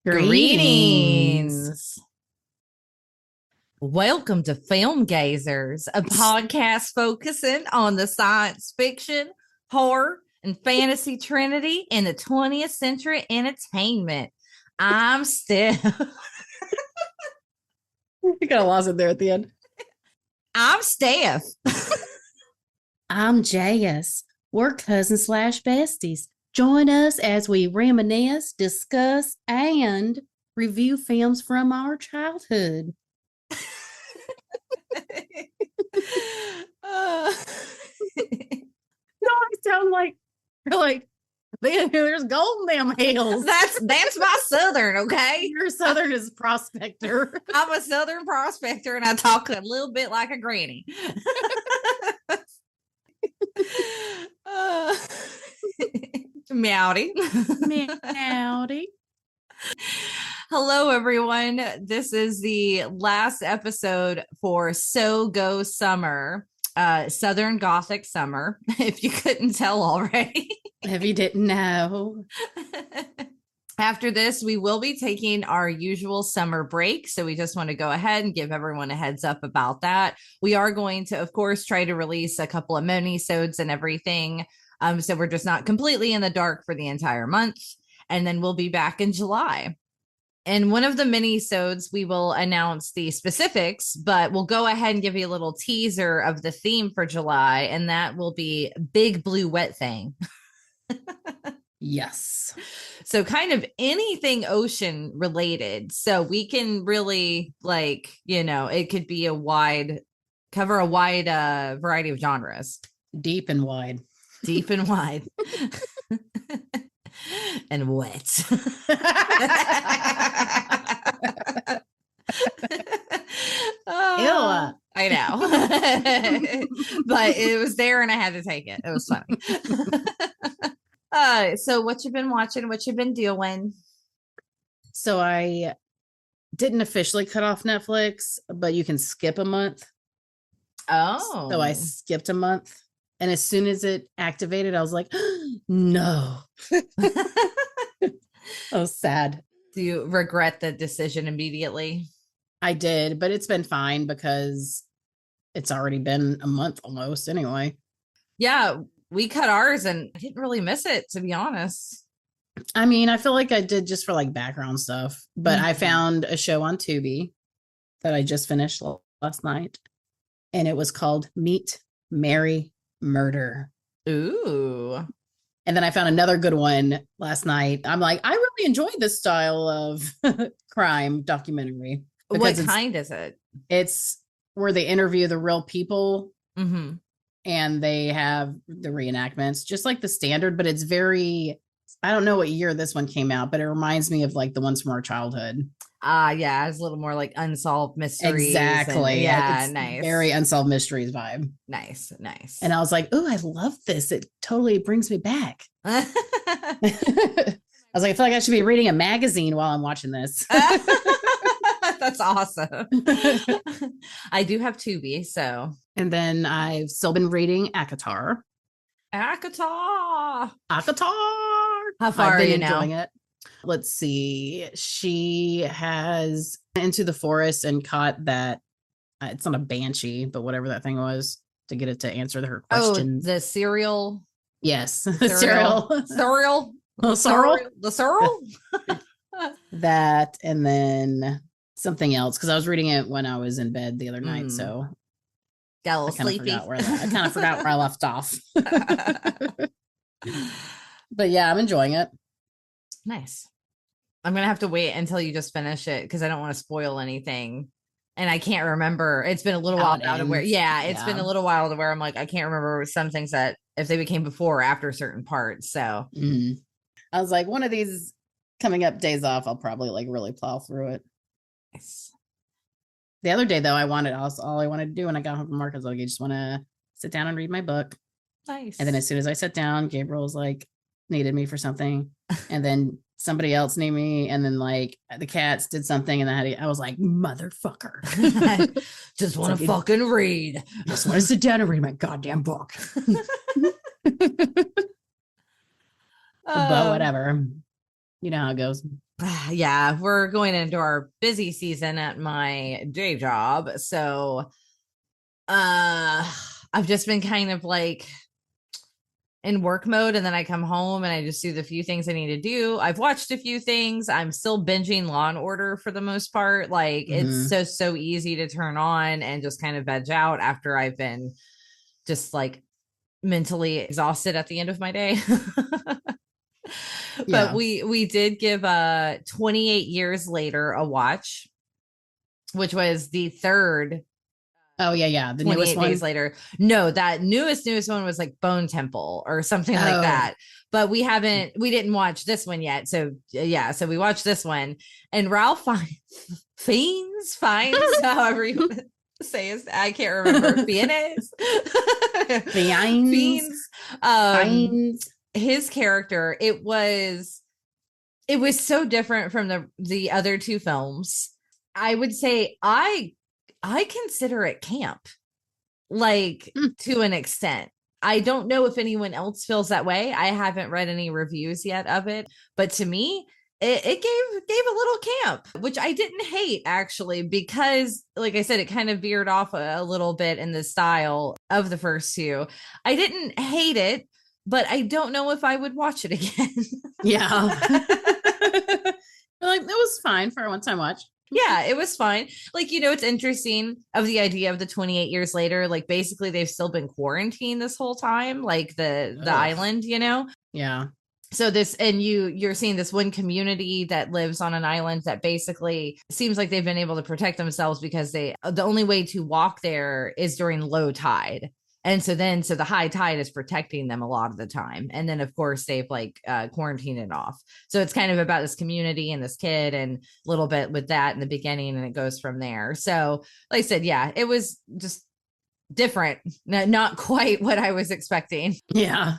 Greetings. Welcome to Film Gazers, a podcast focusing on the science fiction, horror, and fantasy trinity in the 20th century entertainment. I'm Steph. You got lost it there at the end. I'm Steph. I'm Jess. We're cousins / besties. Join us as we reminisce, discuss, and review films from our childhood. No, I sound like there's gold in them hills. That's my Southern, okay? Your Southern is prospector. I'm a Southern prospector, and I talk a little bit like a granny. Meowdy. Meowdy. Hello, everyone. This is the last episode for SOGO Summer, Southern Gothic Summer, if you couldn't tell already. If you didn't know. After this, we will be taking our usual summer break. So we just want to go ahead and give everyone a heads up about that. We are going to, of course, try to release a couple of mini-sodes and everything. So we're just not completely in the dark for the entire month. And then we'll be back in July. In one of the mini-sodes, we will announce the specifics, but we'll go ahead and give you a little teaser of the theme for July. And that will be Big Blue Wet Thing. Yes. So kind of anything ocean related. So we can really it could be cover a wide variety of genres. Deep and wide. Deep and wide. And wet. Ew. I know. But it was there and I had to take it. It was funny. So what you've been watching, what you've been doing? So I didn't officially cut off Netflix, but you can skip a month. Oh. So I skipped a month. And as soon as it activated, I was like, no. I was sad. Do you regret the decision immediately? I did, but it's been fine because it's already been a month almost anyway. Yeah, we cut ours and I didn't really miss it, to be honest. I mean, I feel like I did just for like background stuff, but I found a show on Tubi that I just finished last night, and it was called Meet, Marry, Murder. Ooh. And then I found another good one last night. I'm like, I really enjoyed this style of crime documentary. What kind is it? It's where they interview the real people. Mm-hmm. And they have the reenactments, just like the standard, but it's very, I don't know what year this one came out, but it reminds me of like the ones from our childhood. Yeah, it's a little more like unsolved mysteries. Exactly. Yeah, nice. Very unsolved mysteries vibe. Nice. And I was like, oh, I love this. It totally brings me back. I was like, I feel like I should be reading a magazine while I'm watching this. That's awesome. I do have Tubi, so. And then I've still been reading ACOTAR. ACOTAR. How far are you enjoying now? It. Let's see. She has into the forest and caught that. It's not a banshee, but whatever that thing was, to get it to answer her questions. Oh, the cereal. Yes. Cereal. The sorrel. That, and then something else, because I was reading it when I was in bed the other night, so got a little sleepy. I kind of forgot where I left off. But yeah, I'm enjoying it. Nice. I'm gonna have to wait until you just finish it because I don't want to spoil anything, and I can't remember. It's been a little while now to where, it's been a little while to where I'm like, I can't remember some things that if they became before or after certain parts. So I was like, one of these coming up days off, I'll probably like really plow through it. Nice. The other day though, all I wanted to do when I got home from work, I was like, I just want to sit down and read my book. Nice. And then as soon as I sat down, Gabriel was like, needed me for something, and then somebody else needed me, and then like the cats did something, and I was like, motherfucker. Just want to fucking read. Just want to sit down and read my goddamn book. But whatever. You know how it goes. Yeah, we're going into our busy season at my day job. So I've just been kind of like in work mode, and then I come home and I just do the few things I need to do. I've watched a few things. I'm still binging Law and Order for the most part. Like it's Hmm. so easy to turn on and just kind of veg out after I've been just like mentally exhausted at the end of my day. But Yeah. we did give 28 years later a watch, which was the third Oh yeah, yeah. The newest 28 days one. later. No, that newest one was like Bone Temple or something like Oh. that. But we didn't watch this one yet. So yeah, so we watched this one, and Ralph finds, however you want to say it. I can't remember. Fiennes. Fiends. Fiends. Um Fiends. his character, it was so different from the other two films. I would say I consider it camp, like Hmm. to an extent. I don't know if anyone else feels that way. I haven't read any reviews yet of it, but to me, it gave a little camp, which I didn't hate actually, because like I said, it kind of veered off a little bit in the style of the first two. I didn't hate it, but I don't know if I would watch it again. Yeah. Like it was fine for a one-time watch. Yeah, it was fine. Like, it's interesting of the idea of the 28 years later, like basically they've still been quarantined this whole time, like the Ugh. island. Yeah. So this, and you're seeing this one community that lives on an island that basically seems like they've been able to protect themselves because the only way to walk there is during low tide. And so the high tide is protecting them a lot of the time. And then of course they've like quarantined it off. So it's kind of about this community and this kid and a little bit with that in the beginning, and it goes from there. So like I said, yeah, it was just different. Not quite what I was expecting. Yeah.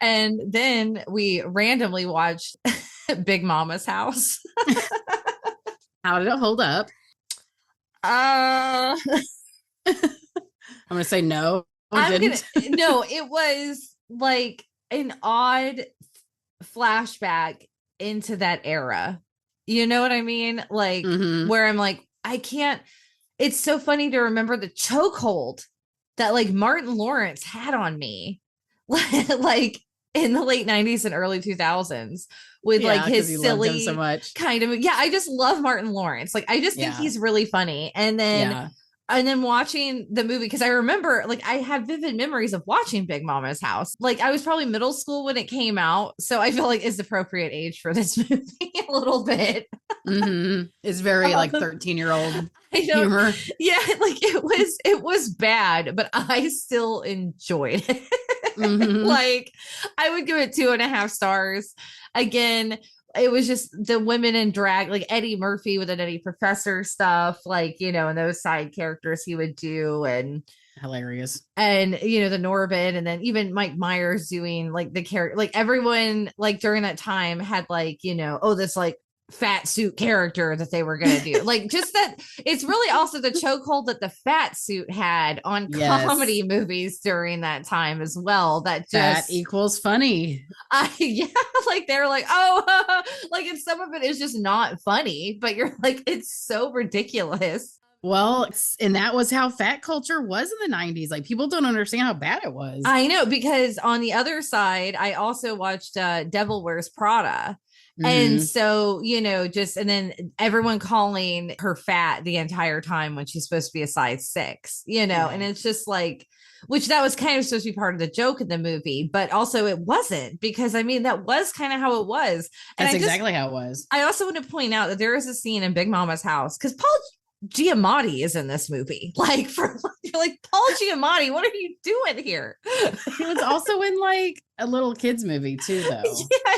And then we randomly watched Big Mama's House. How did it hold up? uh I'm gonna say no. It I'm gonna didn't. no, it was like an odd flashback into that era. You know what I mean? Like Hmm. where I'm like, I can't, it's so funny to remember the chokehold that like Martin Lawrence had on me. Like in the late 90s and early 2000s with like Yeah, because you his loved him so silly much. kind of, yeah, I just love Martin Lawrence. Like I just think Yeah. he's really funny. Yeah. And then watching the movie, because I remember like I have vivid memories of watching Big Mama's House. Like I was probably middle school when it came out, so I feel like it's the appropriate age for this movie a little bit. Hmm. It's very like um, 13-year-old I don't, humor. yeah, like it was bad, but I still enjoyed it. Hmm. Like I would give it 2.5 stars. Again, it was just the women in drag, like Eddie Murphy with the Nutty Professor stuff, like, and those side characters he would do, Hilarious. and the Norbit, and then even Mike Myers doing like the character, like everyone like during that time had like, oh, this like fat suit character that they were gonna do. Like just that it's really also the chokehold that the fat suit had on Yes. comedy movies during that time as well. That That just equals funny. yeah, like they're like, oh, like, and some of it is just not funny, but you're like, it's so ridiculous. Well, and that was how fat culture was in the 90s. Like people don't understand how bad it was. I know, because on the other side, I also watched Devil Wears Prada. And Hmm. so, just, and then everyone calling her fat the entire time when she's supposed to be a size 6, and Right. it's just like, which that was kind of supposed to be part of the joke in the movie, but also it wasn't, because I mean, that was kind of how it was. And That's exactly how it was. I also want to point out that there is a scene in Big Mama's House, because Paul Giamatti is in this movie. Like, you're like, Paul Giamatti, what are you doing here? He was also in like a little kids movie too, though. Yeah,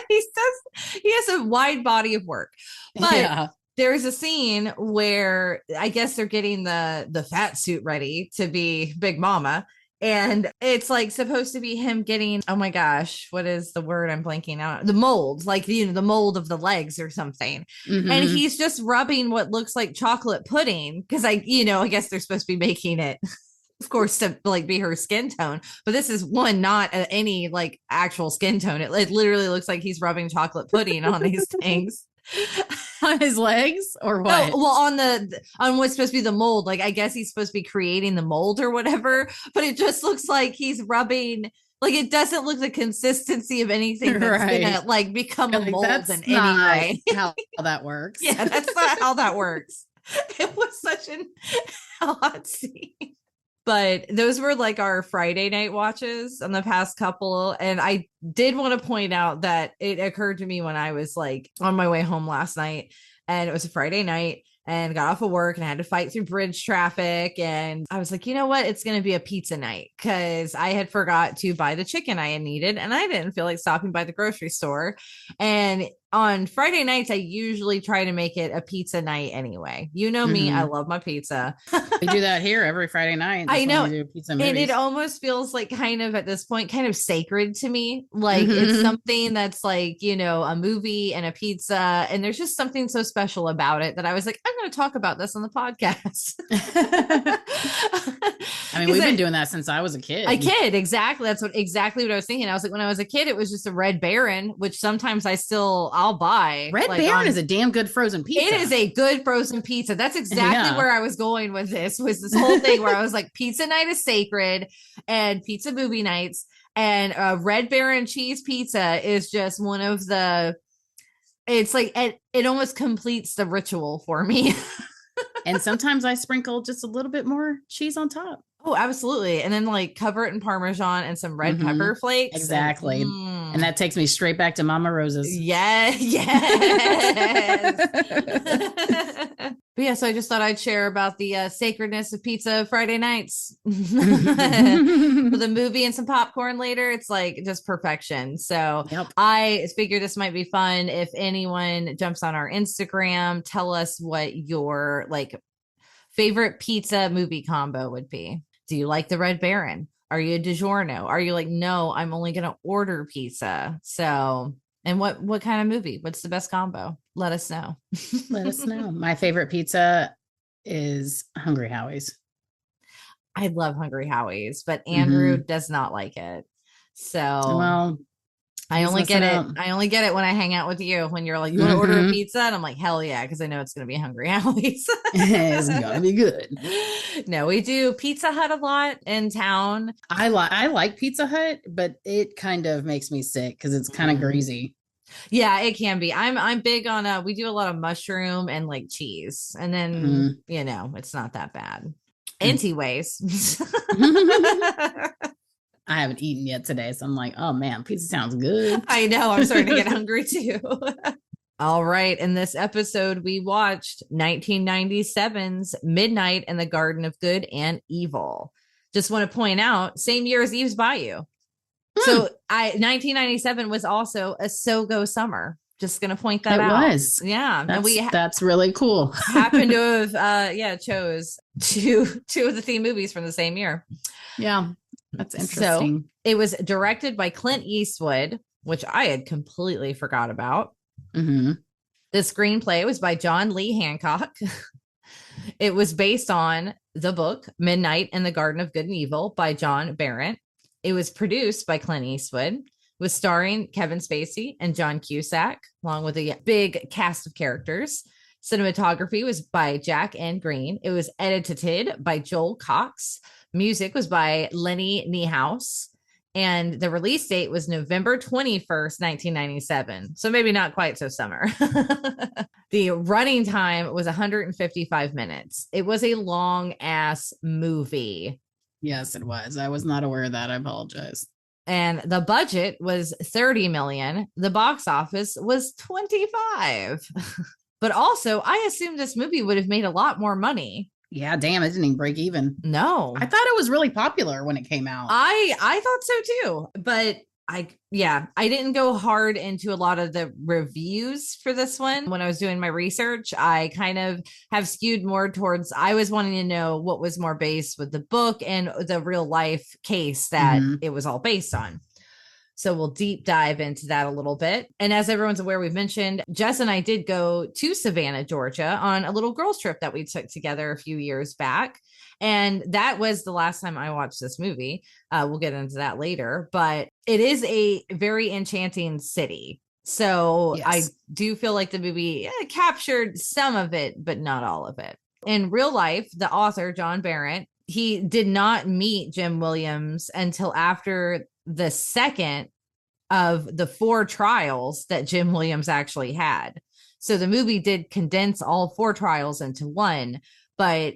he has a wide body of work. But Yeah. there's a scene where I guess they're getting the fat suit ready to be Big Mama. And it's like supposed to be him getting, oh my gosh, what is the word I'm blanking out? The mold, like the mold of the legs or something. And Hmm. he's just rubbing what looks like chocolate pudding, because I guess they're supposed to be making it of course, to like be her skin tone. But this is one not any like actual skin tone. It literally looks like he's rubbing chocolate pudding on these things. On his legs or No, what? well, on what's supposed to be the mold. Like, I guess he's supposed to be creating the mold or whatever, but it just looks like he's rubbing. Like, it doesn't look the consistency of anything that's gonna like become a mold in any way. How that works. Yeah, that's not how that works. It was such an odd scene. But those were like our Friday night watches on the past couple. And I did want to point out that it occurred to me when I was like on my way home last night, and it was a Friday night, and got off of work and I had to fight through bridge traffic. And I was like, you know what? It's going to be a pizza night, because I had forgot to buy the chicken I had needed, and I didn't feel like stopping by the grocery store. And on Friday nights, I usually try to make it a pizza night anyway. You know me, I love my pizza. We do that here every Friday night. I know. And it almost feels like kind of at this point, kind of sacred to me. Like it's something that's like, you know, a movie and a pizza. And there's just something so special about it that I was like, I'm going to talk about this on the podcast. I mean, we've been doing that since I was a kid. Exactly. That's exactly what I was thinking. I was like, when I was a kid, it was just a Red Baron, which sometimes I'll buy. Red Baron is a damn good frozen pizza. It is a good frozen pizza. That's exactly where I was going with this, was this whole thing where I was like, pizza night is sacred, and pizza movie nights, and Red Baron cheese pizza is just one of the, it's like, it almost completes the ritual for me. And sometimes I sprinkle just a little bit more cheese on top. Oh, absolutely. And then like cover it in Parmesan and some red pepper flakes. Exactly. And that takes me straight back to Mama Rose's. Yes. But yeah, so I just thought I'd share about the sacredness of pizza Friday nights. With a movie and some popcorn later, it's like just perfection. So I figure this might be fun. If anyone jumps on our Instagram, tell us what your like favorite pizza movie combo would be. Do you like the Red Baron? Are you a DiGiorno? Are you like, no, I'm only going to order pizza? So, and what kind of movie? What's the best combo? Let us know. Let us know. My favorite pizza is Hungry Howie's. I love Hungry Howie's, but Andrew does not like it. So, well, I only get it when I hang out with you, when you're like, you want to order a pizza? And I'm like, hell yeah, because I know it's going to be Hungry Howie's. It's going to be good. No, we do Pizza Hut a lot in town. I like Pizza Hut, but it kind of makes me sick because it's kind of greasy. Yeah, it can be. I'm big on we do a lot of mushroom and like cheese. And then, you know, it's not that bad. Anyways. I haven't eaten yet today, so I'm like, oh man, pizza sounds good. I know, I'm starting to get hungry too. All right, in this episode, we watched 1997's Midnight in the Garden of Good and Evil. Just want to point out, same year as Eve's Bayou. So 1997 was also a SOGO summer. Just going to point that out. It was. Yeah. That's really cool. Happen to have, chose two of the theme movies from the same year. Yeah. That's interesting. So it was directed by Clint Eastwood, which I had completely forgot about. The screenplay was by John Lee Hancock. It was based on the book Midnight in the Garden of Good and Evil by John Barrett. It was produced by Clint Eastwood, was starring Kevin Spacey and John Cusack, along with a big cast of characters. Cinematography was by Jack and Green. It was edited by Joel Cox. Music was by Lenny Niehaus, and the release date was November 21st, 1997. So maybe not quite so summer. The running time was 155 minutes. It was a long ass movie. Yes, it was. I was not aware of that. I apologize. And the budget was 30 million. The box office was 25. But also, I assumed this movie would have made a lot more money. Yeah, damn, it didn't even break even. No. I thought it was really popular when it came out. I thought so too. But I didn't go hard into a lot of the reviews for this one. When I was doing my research, I kind of have skewed more towards, I was wanting to know what was more based with the book and the real life case that it was all based on. So we'll deep dive into that a little bit. And as everyone's aware, we've mentioned Jess and I did go to Savannah, Georgia on a little girls trip that we took together a few years back. And that was the last time I watched this movie. We'll get into that later, but it is a very enchanting city. So I do feel like the movie captured some of it, but not all of it. In real life, the author, John Barrett, he did not meet Jim Williams until after the second of the 4 trials that Jim Williams actually had. So the movie did condense all 4 trials into one, but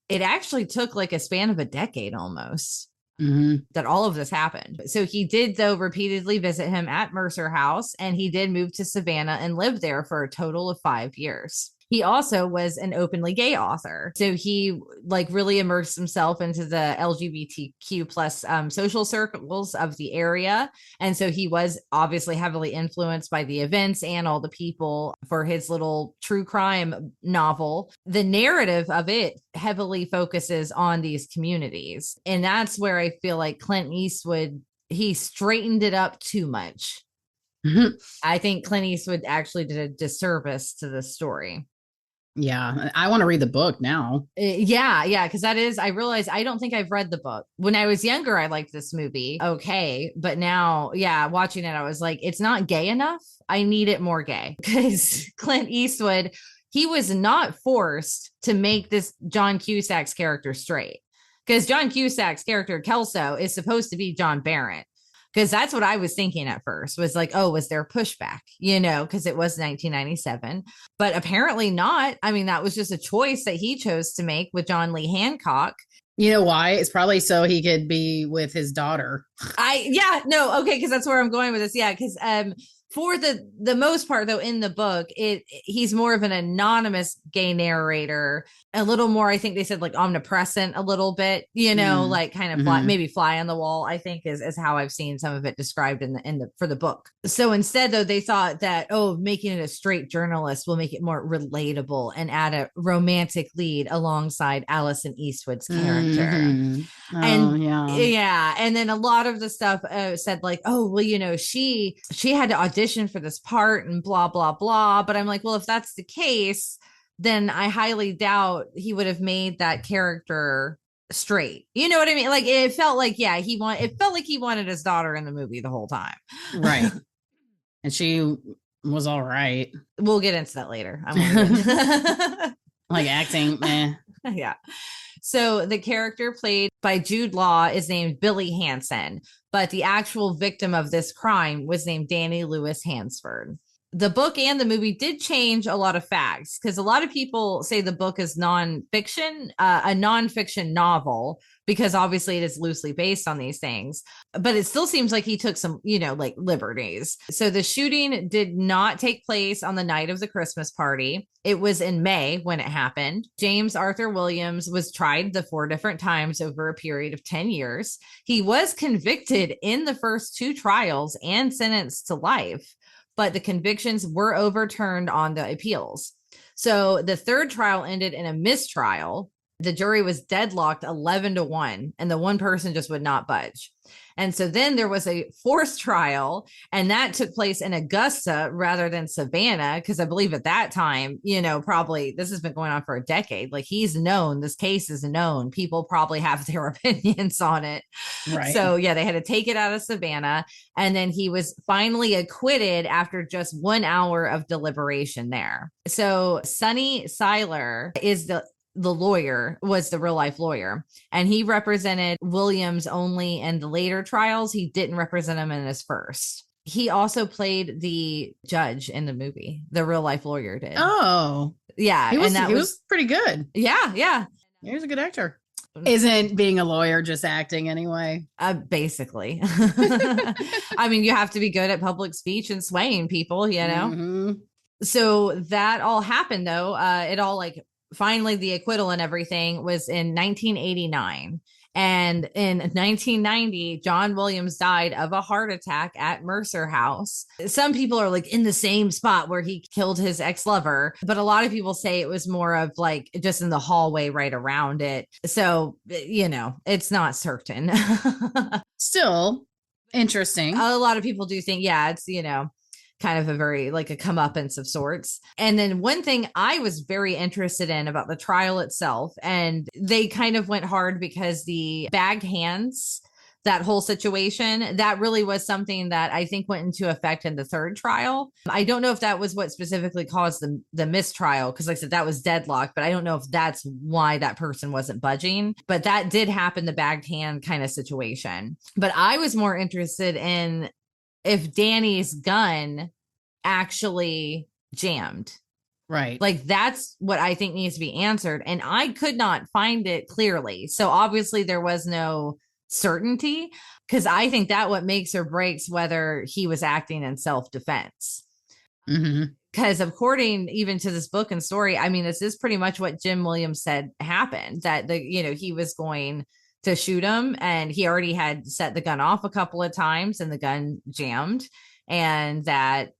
it actually took like a span of a decade almost. That all of this happened. So he did, though, repeatedly visit him at Mercer House, and he did move to Savannah and lived there for a total of 5 years. He also was an openly gay author. So he like really immersed himself into the LGBTQ plus social circles of the area. And so he was obviously heavily influenced by the events and all the people for his little true crime novel. The narrative of it heavily focuses on these communities. And that's where I feel like Clint Eastwood, he straightened it up too much. I think Clint Eastwood actually did a disservice to the story. Yeah, I want to read the book now. Yeah, because that is, I realize I don't think I've read the book. When I was younger, I liked this movie. Okay. But now, watching it, I was like, it's not gay enough. I need it more gay because Clint Eastwood, he was not forced to make this John Cusack's character straight because John Cusack's character, Kelso, is supposed to be John Barrett. Because that's what I was thinking at first was like, oh, was there pushback, because it was 1997, but apparently not. I mean, that was just a choice that he chose to make with John Lee Hancock. You know why? It's probably so he could be with his daughter. Because that's where I'm going with this. Yeah, because for the most part, though, in the book, he's more of an anonymous gay narrator, a little more, I think they said like omnipresent a little bit, like kind of maybe fly on the wall, I think is how I've seen some of it described for the book. So instead, though, they thought that, making it a straight journalist will make it more relatable and add a romantic lead alongside Allison Eastwood's character. And then a lot of the stuff said like, she had to audition for this part and blah blah blah, but I'm like, well, if that's the case, then I highly doubt he would have made that character straight. You know what I mean? Like it felt like he wanted his daughter in the movie the whole time, right? And she was all right. We'll get into that later. Like acting, meh. Yeah. So the character played by Jude Law is named Billy Hansen, but the actual victim of this crime was named Danny Lewis Hansford. The book and the movie did change a lot of facts because a lot of people say the book is nonfiction, a nonfiction novel, because obviously it is loosely based on these things. But it still seems like he took some, like liberties. So the shooting did not take place on the night of the Christmas party. It was in May when it happened. James Arthur Williams was tried the 4 different times over a period of 10 years. He was convicted in the first 2 trials and sentenced to life, but the convictions were overturned on the appeals. So the 3rd trial ended in a mistrial. The jury was deadlocked 11-1, and the one person just would not budge. And so then there was a 4th trial, and that took place in Augusta rather than Savannah, because I believe at that time, probably this has been going on for a decade. Like he's known, this case is known. People probably have their opinions on it. Right. So they had to take it out of Savannah. And then he was finally acquitted after just 1 hour of deliberation there. So Sonny Seiler is the lawyer, was the real life lawyer, and he represented Williams only in the later trials. He didn't represent him in his first. He also played the judge in the movie. The real life lawyer did. Oh, yeah. He was pretty good. Yeah. He was a good actor. Isn't being a lawyer just acting anyway? Basically. I mean, you have to be good at public speech and swaying people, So that all happened, though. It all finally the acquittal and everything was in 1989. And in 1990, John Williams died of a heart attack at Mercer House. Some people are in the same spot where he killed his ex-lover, but a lot of people say it was more of just in the hallway right around it. So, it's not certain. Still, Interesting. A lot of people do think, yeah, it's, kind of a very like a comeuppance of sorts. And then one thing I was very interested in about the trial itself, and they kind of went hard because the bagged hands, that whole situation, that really was something that I think went into effect in the third trial. I don't know if that was what specifically caused the mistrial, because like I said, that was deadlock, but I don't know if that's why that person wasn't budging. But that did happen, the bagged hand kind of situation. But I was more interested in if Danny's gun actually jammed. Right. Like that's what I think needs to be answered. And I could not find it clearly. So obviously there was no certainty, because I think that what makes or breaks whether he was acting in self-defense. Because according even to this book and story, I mean, this is pretty much what Jim Williams said happened, that he was going to shoot him, and he already had set the gun off a couple of times and the gun jammed, and that,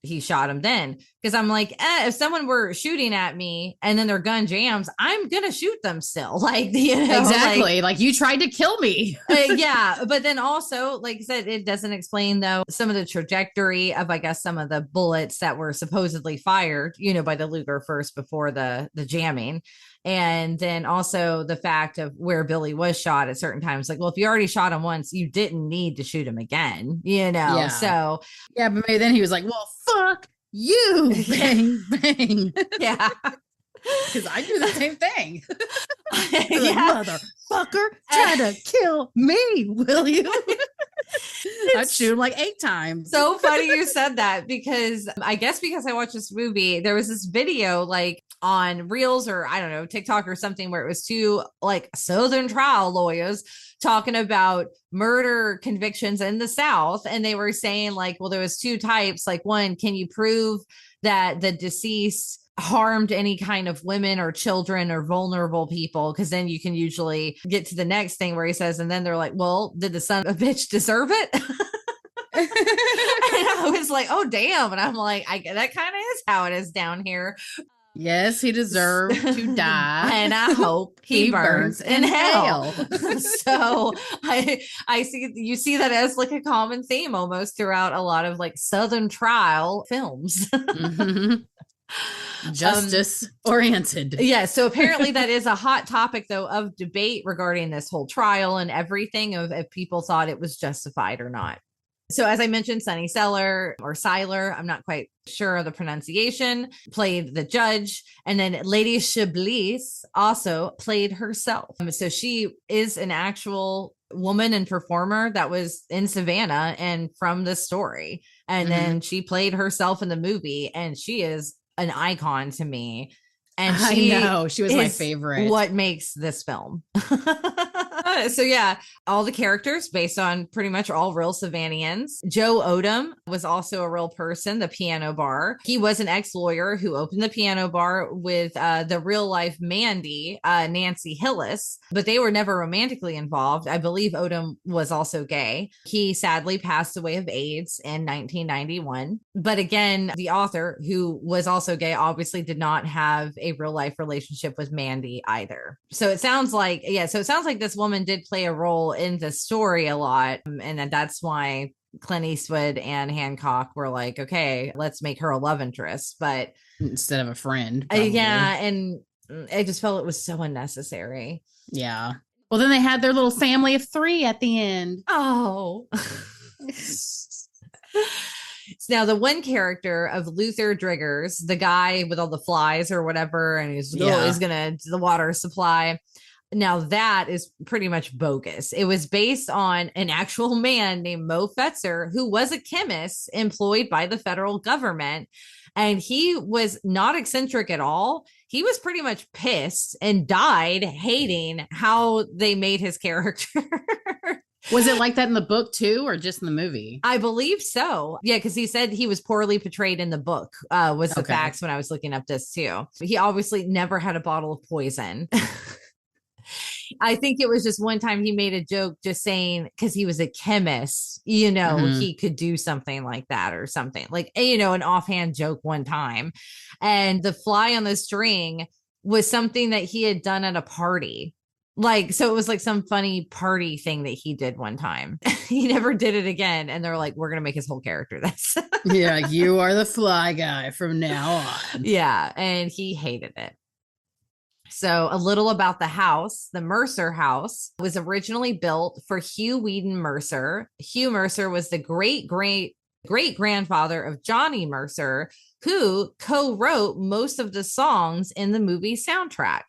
he shot him then. Because I'm like, if someone were shooting at me and then their gun jams, I'm gonna shoot them still. Like, exactly. Like you tried to kill me. Yeah. But then also, like I said, it doesn't explain though some of the trajectory of, I guess, some of the bullets that were supposedly fired, by the Luger first before the jamming. And then also the fact of where Billy was shot at certain times. Like, well, if you already shot him once, you didn't need to shoot him again, Yeah. So yeah, but maybe then he was like, well, fuck you. Bang, bang. Yeah. Because I do the same thing. Yeah. Motherfucker, try to kill me, will you? I'd shoot him like 8 times. So funny you said that, because I guess because I watched this movie, there was this video like on Reels or I don't know, TikTok or something, where it was two like Southern trial lawyers talking about murder convictions in the South. And they were saying like, well, there was 2 types. Like, one, can you prove that the deceased harmed any kind of women or children or vulnerable people? Because then you can usually get to the next thing where he says, and then they're like, well, did the son of a bitch deserve it? And I was like, oh, damn. And I'm like, that kind of is how it is down here. Yes, he deserved to die. And I hope he burns in hell. So I see, you see that as like a common theme almost throughout a lot of like Southern trial films. Justice oriented. Yeah. So apparently that is a hot topic though of debate regarding this whole trial and everything, of if people thought it was justified or not. So as I mentioned, Sunny Seller or Seiler, I'm not quite sure of the pronunciation, played the judge. And then Lady Chablis also played herself. So she is an actual woman and performer that was in Savannah and from the story. And then she played herself in the movie, and she is an icon to me. And I know, she was my favorite. What makes this film. So yeah, all the characters based on pretty much all real Savannahans. Joe Odom was also a real person, the piano bar. He was an ex-lawyer who opened the piano bar with the real life Mandy, Nancy Hillis, but they were never romantically involved. I believe Odom was also gay. He sadly passed away of AIDS in 1991. But again, the author, who was also gay, obviously did not have a real life relationship with Mandy either. So it sounds like, this woman did play a role in the story a lot. And that's why Clint Eastwood and Hancock were like, okay, let's make her a love interest, but instead of a friend. Yeah. And I just felt it was so unnecessary. Yeah. Well, then they had their little family of 3 at the end. Oh. Now, the one character of Luther Driggers, the guy with all the flies or whatever, and he's gonna the water supply. Now, that is pretty much bogus. It was based on an actual man named Mo Fetzer, who was a chemist employed by the federal government. And he was not eccentric at all. He was pretty much pissed and died hating how they made his character. Was it like that in the book too, or just in the movie? I believe so. Yeah, because he said he was poorly portrayed in the book, was the facts when I was looking up this too. He obviously never had a bottle of poison. I think it was just one time he made a joke just saying, because he was a chemist, he could do something like that or something like, an offhand joke one time. And the fly on the string was something that he had done at a party. Like, so it was like some funny party thing that he did one time. He never did it again. And they're like, we're going to make his whole character this. Yeah, you are the fly guy from now on. Yeah. And he hated it. So, a little about the house. The Mercer house was originally built for Hugh Weedon Mercer. Hugh Mercer was the great grandfather of Johnny Mercer, who co wrote most of the songs in the movie soundtrack.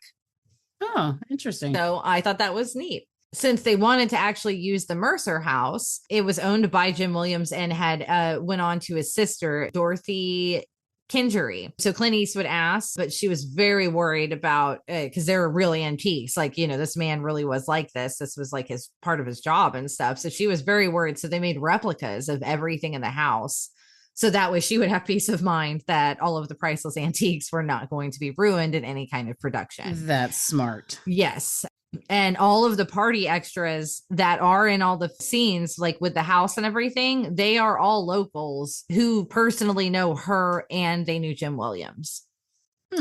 Oh, interesting. So, I thought that was neat. Since they wanted to actually use the Mercer house, it was owned by Jim Williams and had went on to his sister, Dorothy Kingery. So Clint Eastwood asked, but she was very worried about because they were really antiques. Like, you know, this man really was like this. This was like his part of his job and stuff. So she was very worried. So they made replicas of everything in the house. So that way she would have peace of mind that all of the priceless antiques were not going to be ruined in any kind of production. That's smart. Yes. And all of the party extras that are in all the scenes, like with the house and everything, they are all locals who personally know her and they knew Jim Williams.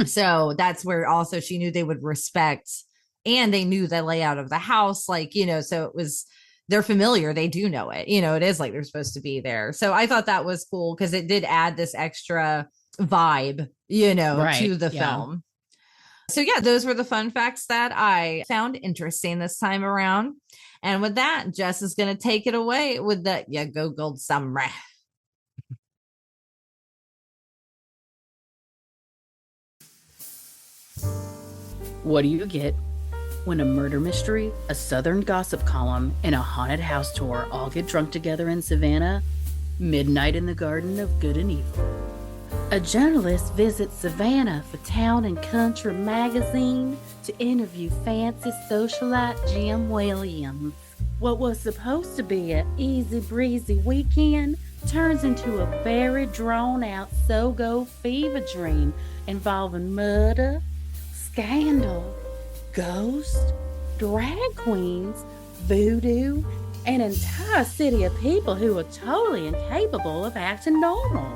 So that's where also she knew they would respect and they knew the layout of the house. Like, you know, so it was, they're familiar. They do know it. You know, it is like they're supposed to be there. So I thought that was cool because it did add this extra vibe, you know, to the film. So yeah, those were the fun facts that I found interesting this time around. And with that, Jess is going to take it away with the "Ya Googled Summary." What do you get when a murder mystery, a southern gossip column, and a haunted house tour all get drunk together in Savannah? Midnight in the Garden of Good and Evil. A journalist visits Savannah for Town and Country magazine to interview fancy socialite Jim Williams. What was supposed to be an easy breezy weekend turns into a very drawn out SOGO fever dream involving murder, scandal, ghosts, drag queens, voodoo, and an entire city of people who are totally incapable of acting normal.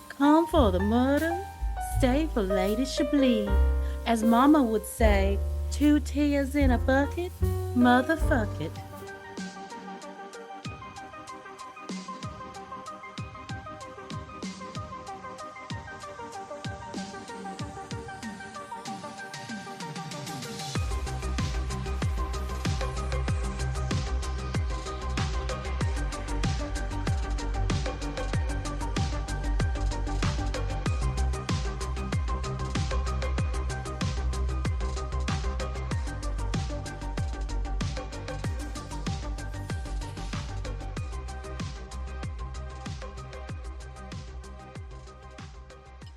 Come for the murder, stay for Lady Chablis. As Mama would say, 2 tears in a bucket, motherfuck it.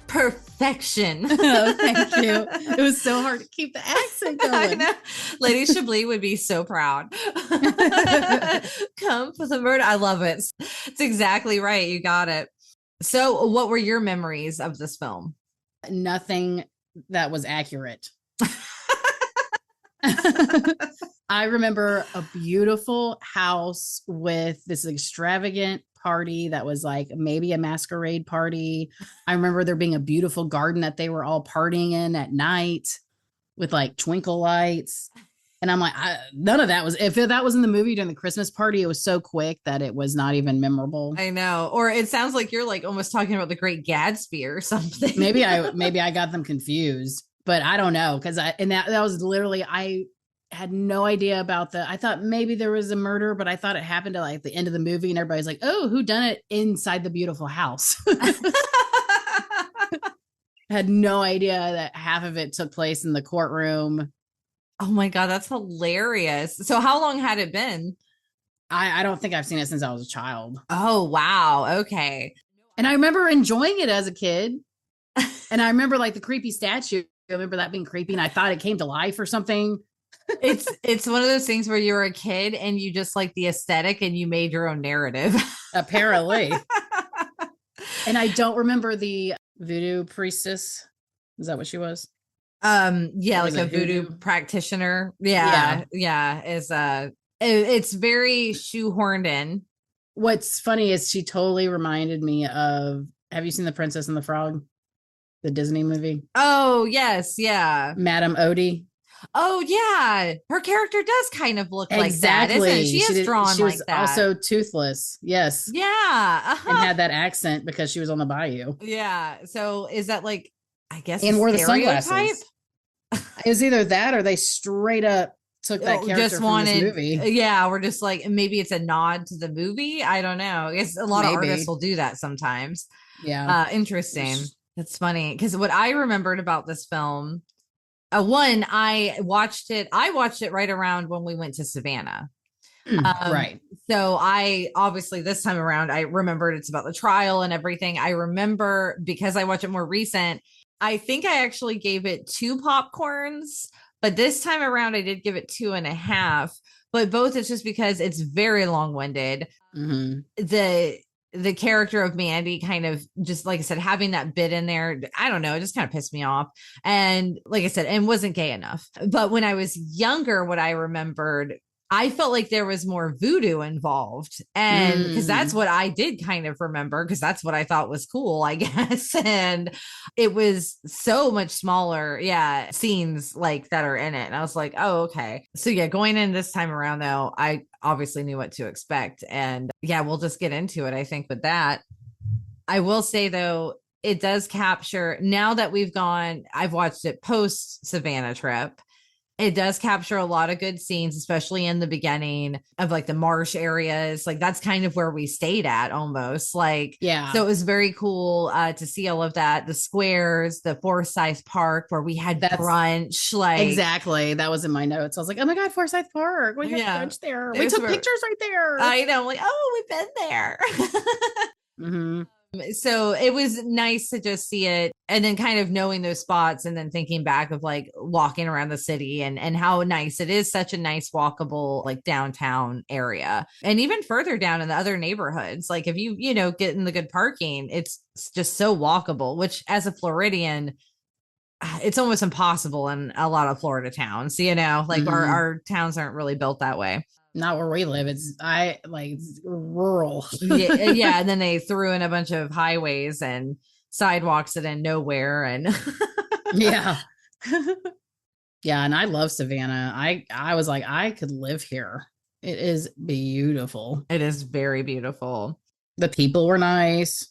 Perfection. Oh, thank you. It was so hard to keep the accent going. I know. Lady Chablis would be so proud. Come for the murder. I love it. It's exactly right. You got it. So, what were your memories of this film? Nothing that was accurate. I remember a beautiful house with this extravagant party that was like maybe a masquerade party. I remember there being a beautiful garden that they were all partying in at night with like twinkle lights. And I'm like, none of that was, if that was in the movie during the Christmas party, it was so quick that it was not even memorable. I know. Or it sounds like you're like almost talking about the Great Gatsby or something. maybe I got them confused, but I don't know. Cause that was literally, I had no idea about I thought maybe there was a murder, but I thought it happened at like the end of the movie and everybody's like, oh, who done it inside the beautiful house? Had no idea that half of it took place in the courtroom. Oh my God, that's hilarious. So how long had it been? I don't think I've seen it since I was a child. Oh, wow. Okay. And I remember enjoying it as a kid. And I remember like the creepy statue. I remember that being creepy and I thought it came to life or something. It's one of those things where you were a kid and you just like the aesthetic and you made your own narrative. Apparently. And I don't remember the voodoo priestess. Is that what she was? Yeah, like a voodoo practitioner. Yeah. It's very shoehorned in. What's funny is she totally reminded me of, have you seen The Princess and the Frog? The Disney movie? Oh, yes. Yeah. Madame Odie. Oh yeah, her character does kind of look like that, isn't it? Exactly. She is drawn She was like that. also toothless. Yes. Yeah. And Uh-huh. had that accent because she was on the bayou Yeah. So is that like, I guess, a and wore the stereotype? sunglasses. It was either that or they straight up took that Oh, just character from this wanted, movie. yeah, we're just like, maybe it's a nod to the movie. I don't know. I guess a lot of artists Maybe. will do that sometimes. Yeah. Interesting. That's funny because what I remembered about this film, one, I watched it right around when we went to Savannah. Um, Right. so I obviously this time around I remembered it's about the trial and everything. I remember because I watched it more recent. I think I actually gave it two popcorns, but this time around I did give it two and a half. But both it's just because it's very long winded. Mm-hmm. The character of Mandy kind of just like I said, having that bit in there, I don't know, it just kind of pissed me off. And like I said, and wasn't gay enough. But when I was younger, what I remembered, I felt like there was more voodoo involved. And because that's Mm. what I did kind of remember, because that's what I thought was cool, I guess. And it was so much smaller, yeah, scenes like that are in it. And I was like, oh, okay. So yeah, going in this time around though, I obviously knew what to expect. And yeah, we'll just get into it, I think, with that. I will say though, it does capture now that we've gone, I've watched it post Savannah trip. It does capture a lot of good scenes, especially in the beginning of like the marsh areas. Like that's kind of where we stayed at almost. Like, Yeah. so it was very cool to see all of that. The squares, the Forsyth Park where we had That's brunch. Like, exactly. That was in my notes. I was like, oh my God, Forsyth Park. We had yeah, brunch there. it We was took where pictures right there. I know, like, oh, we've been there. Mm-hmm. So it was nice to just see it and then kind of knowing those spots and then thinking back of like walking around the city and how nice it is, such a nice walkable like downtown area. And even further down in the other neighborhoods, like if you get in the good parking, it's just so walkable, which as a Floridian, it's almost impossible in a lot of Florida towns. Like our Mm-hmm. our towns aren't really built that way. Not where we live. It's I like rural. Yeah, yeah, and then they threw in a bunch of highways and sidewalks that end nowhere, and Yeah. Yeah, and I love Savannah. I was like, I could live here. It is beautiful. it is very beautiful. The people were nice.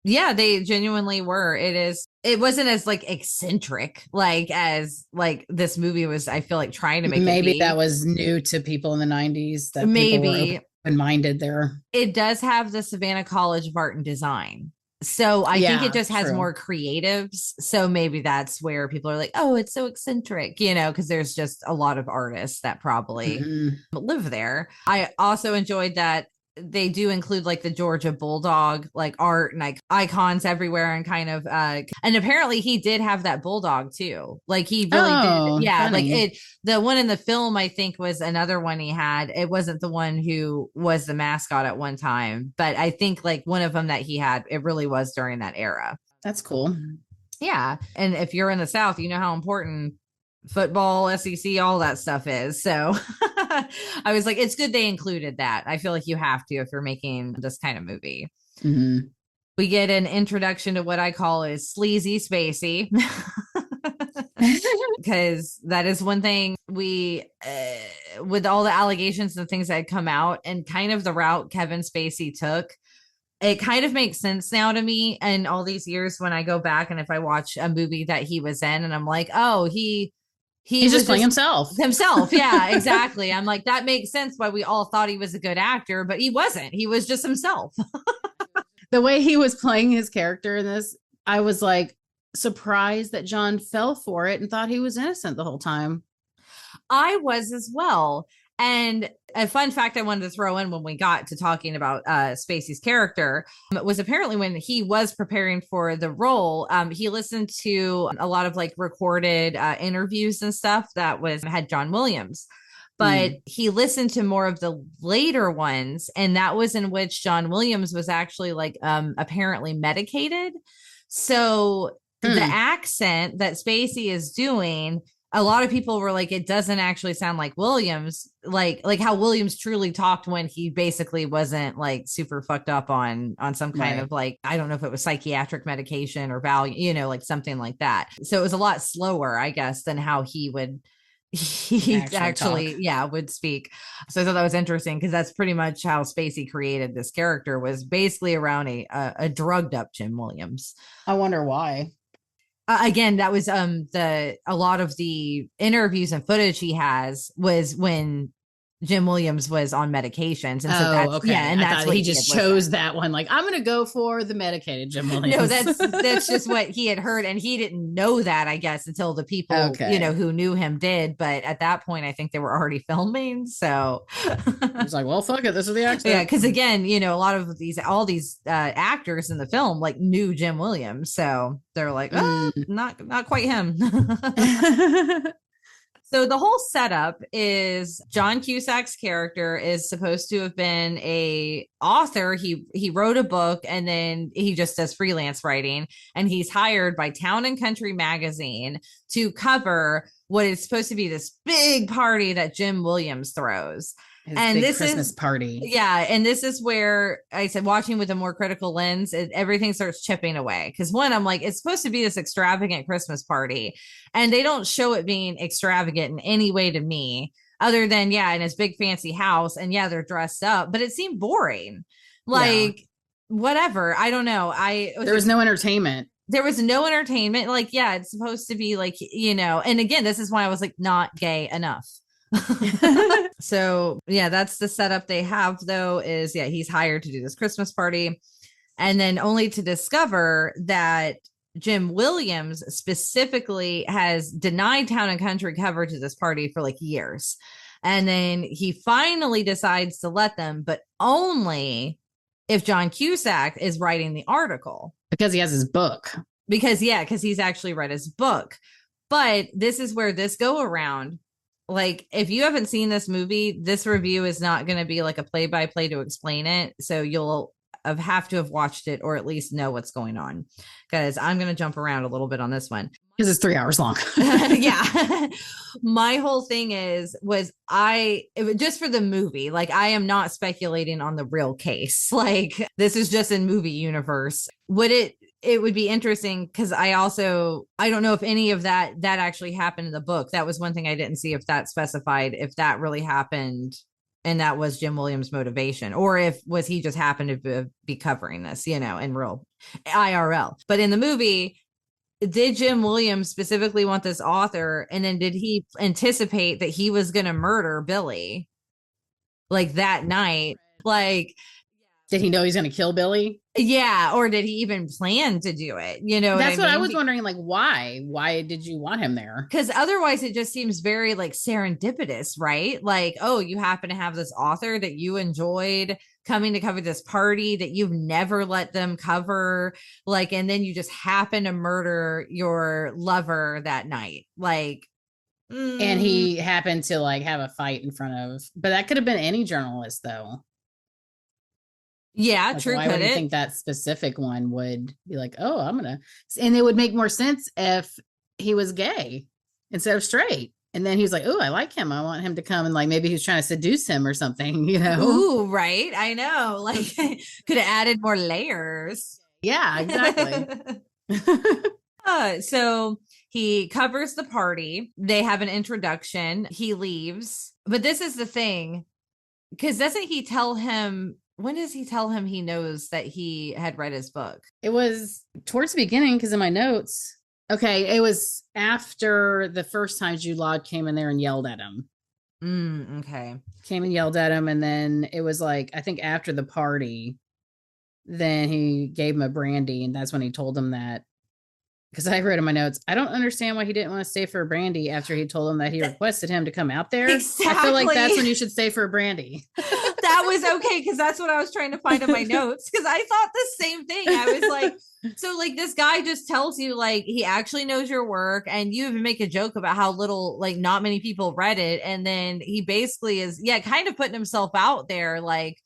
Yeah, they genuinely were. It wasn't as like eccentric like as like this movie was, I feel like, trying to make it Maybe that be. was new to people in the 90s, that people were Maybe open-minded there. it does have the Savannah College of Art and Design. So I think it Yeah, just has true. more creatives. So maybe that's where people are like, oh, it's so eccentric, because there's just a lot of artists that probably Hmm. live there. I also enjoyed that they do include like the Georgia Bulldog like art and like icons everywhere and kind of and apparently he did have that bulldog too. Like he really did. Oh, Yeah, like funny. it the one in the film I think was another one he had. It wasn't the one who was the mascot at one time, but I think like one of them that he had, it really was during that era. That's cool. Yeah. And if you're in the South, you know how important football, SEC, all that stuff is. So I was like, it's good they included that. I feel like you have to if you're making this kind of movie. Hmm. We get an introduction to what I call is sleazy Spacey. Because that is one thing with all the allegations and things that had come out and kind of the route Kevin Spacey took, it kind of makes sense now to me. And all these years when I go back and if I watch a movie that he was in and I'm like, oh, he He's was just playing just himself. himself. Yeah, exactly. I'm like, that makes sense why we all thought he was a good actor, but he wasn't. He was just himself. The way he was playing his character in this, I was like surprised that John fell for it and thought he was innocent the whole time. I was as well. And a fun fact I wanted to throw in when we got to talking about Spacey's character was apparently when he was preparing for the role, he listened to a lot of like recorded interviews and stuff that had John Williams. But Mm. he listened to more of the later ones, and that was in which John Williams was actually like apparently medicated. So the Hmm. accent that Spacey is doing, a lot of people were like, it doesn't actually sound like Williams, like how Williams truly talked when he basically wasn't like super fucked up on some kind Right. of like, I don't know if it was psychiatric medication or value, like something like that. So it was a lot slower, I guess, than how he actually talk. actually, yeah, would speak. So I thought that was interesting because that's pretty much how Spacey created this character, was basically around a drugged up Jim Williams. I wonder why. Again, that was the a lot of the interviews and footage he has was when Jim Williams was on medications, and so Oh, that's, yeah, okay. and I that's thought what he he just had listed. chose that one. Like, I'm gonna go for the medicated Jim No, Williams. that's just what he had heard, and he didn't know that, I guess, until the people, Okay. who knew him did. But at that point, I think they were already filming, so He's like, well, fuck it. This is the yeah, accident. because again, a lot of all these actors in the film like knew Jim Williams, so they're like, oh, Mm. not quite him. So the whole setup is John Cusack's character is supposed to have been a author. He wrote a book and then he just does freelance writing, and he's hired by Town and Country magazine to cover what is supposed to be this big party that Jim Williams throws. His And big this Christmas is, party. yeah, and this is where I said, watching with a more critical lens, everything starts chipping away. Because one, I'm like, it's supposed to be this extravagant Christmas party, and they don't show it being extravagant in any way to me, other than, yeah, in his big fancy house, and yeah, they're dressed up, but it seemed boring. Yeah. Like, whatever, I don't know. There was no entertainment. There was no entertainment. Like, yeah, it's supposed to be like, and again, this is why I was like, not gay enough. So yeah, that's the setup they have, though, is, yeah, he's hired to do this Christmas party, and then only to discover that Jim Williams specifically has denied Town and Country coverage of this party for like years, and then he finally decides to let them, but only if John Cusack is writing the article, Because he has his book. because he's actually read his book. But this is where this go around, like, if you haven't seen this movie, this review is not going to be like a play by play to explain it. So you'll have to have watched it, or at least know what's going on, because I'm going to jump around a little bit on this one. Because it's 3 hours long. Yeah. My whole thing was just for the movie, like, I am not speculating on the real case. Like, this is just in movie universe. It would be interesting, because I don't know if any of that actually happened in the book. That was one thing I didn't see, if that specified if that really happened and that was Jim Williams' motivation, or if was he just happened to be covering this, in real IRL. But in the movie, did Jim Williams specifically want this author, and then did he anticipate that he was going to murder Billy like that night? Like, Did he know he's going to kill Billy? yeah, or did he even plan to do it? That's what I was mean? wondering. Like, why? Why did you want him there? Because otherwise it just seems very like serendipitous, right? Like, oh, you happen to have this author that you enjoyed coming to cover this party that you've never let them cover, like, and then you just happen to murder your lover that night, like. And he happened to like have a fight in front of, but that could have been any journalist though. Yeah, like, true. Why would you think that specific one would be like, oh, and it would make more sense if he was gay instead of straight. And then he was like, oh, I like him. I want him to come. And like, maybe he was trying to seduce him or something, Ooh, right. I know. Like, could have added more layers. Yeah, exactly. So he covers the party. They have an introduction. He leaves. But this is the thing, because doesn't he tell him, when does he tell him he knows that he had read his book? It was towards the beginning, because in my notes, okay, it was after the first time Jude Law came in there and yelled at him. Okay. Came and yelled at him. And then it was like, I think after the party, then he gave him a brandy. And that's when he told him that, because I wrote in my notes, I don't understand why he didn't want to stay for a brandy after he told him that he requested him to come out there. Exactly. I feel like that's when you should stay for a brandy. That was okay, because that's what I was trying to find in my notes, because I thought the same thing. I was like, so like, this guy just tells you like he actually knows your work, and you even make a joke about how little, like, not many people read it, and then he basically is, yeah, kind of putting himself out there, like,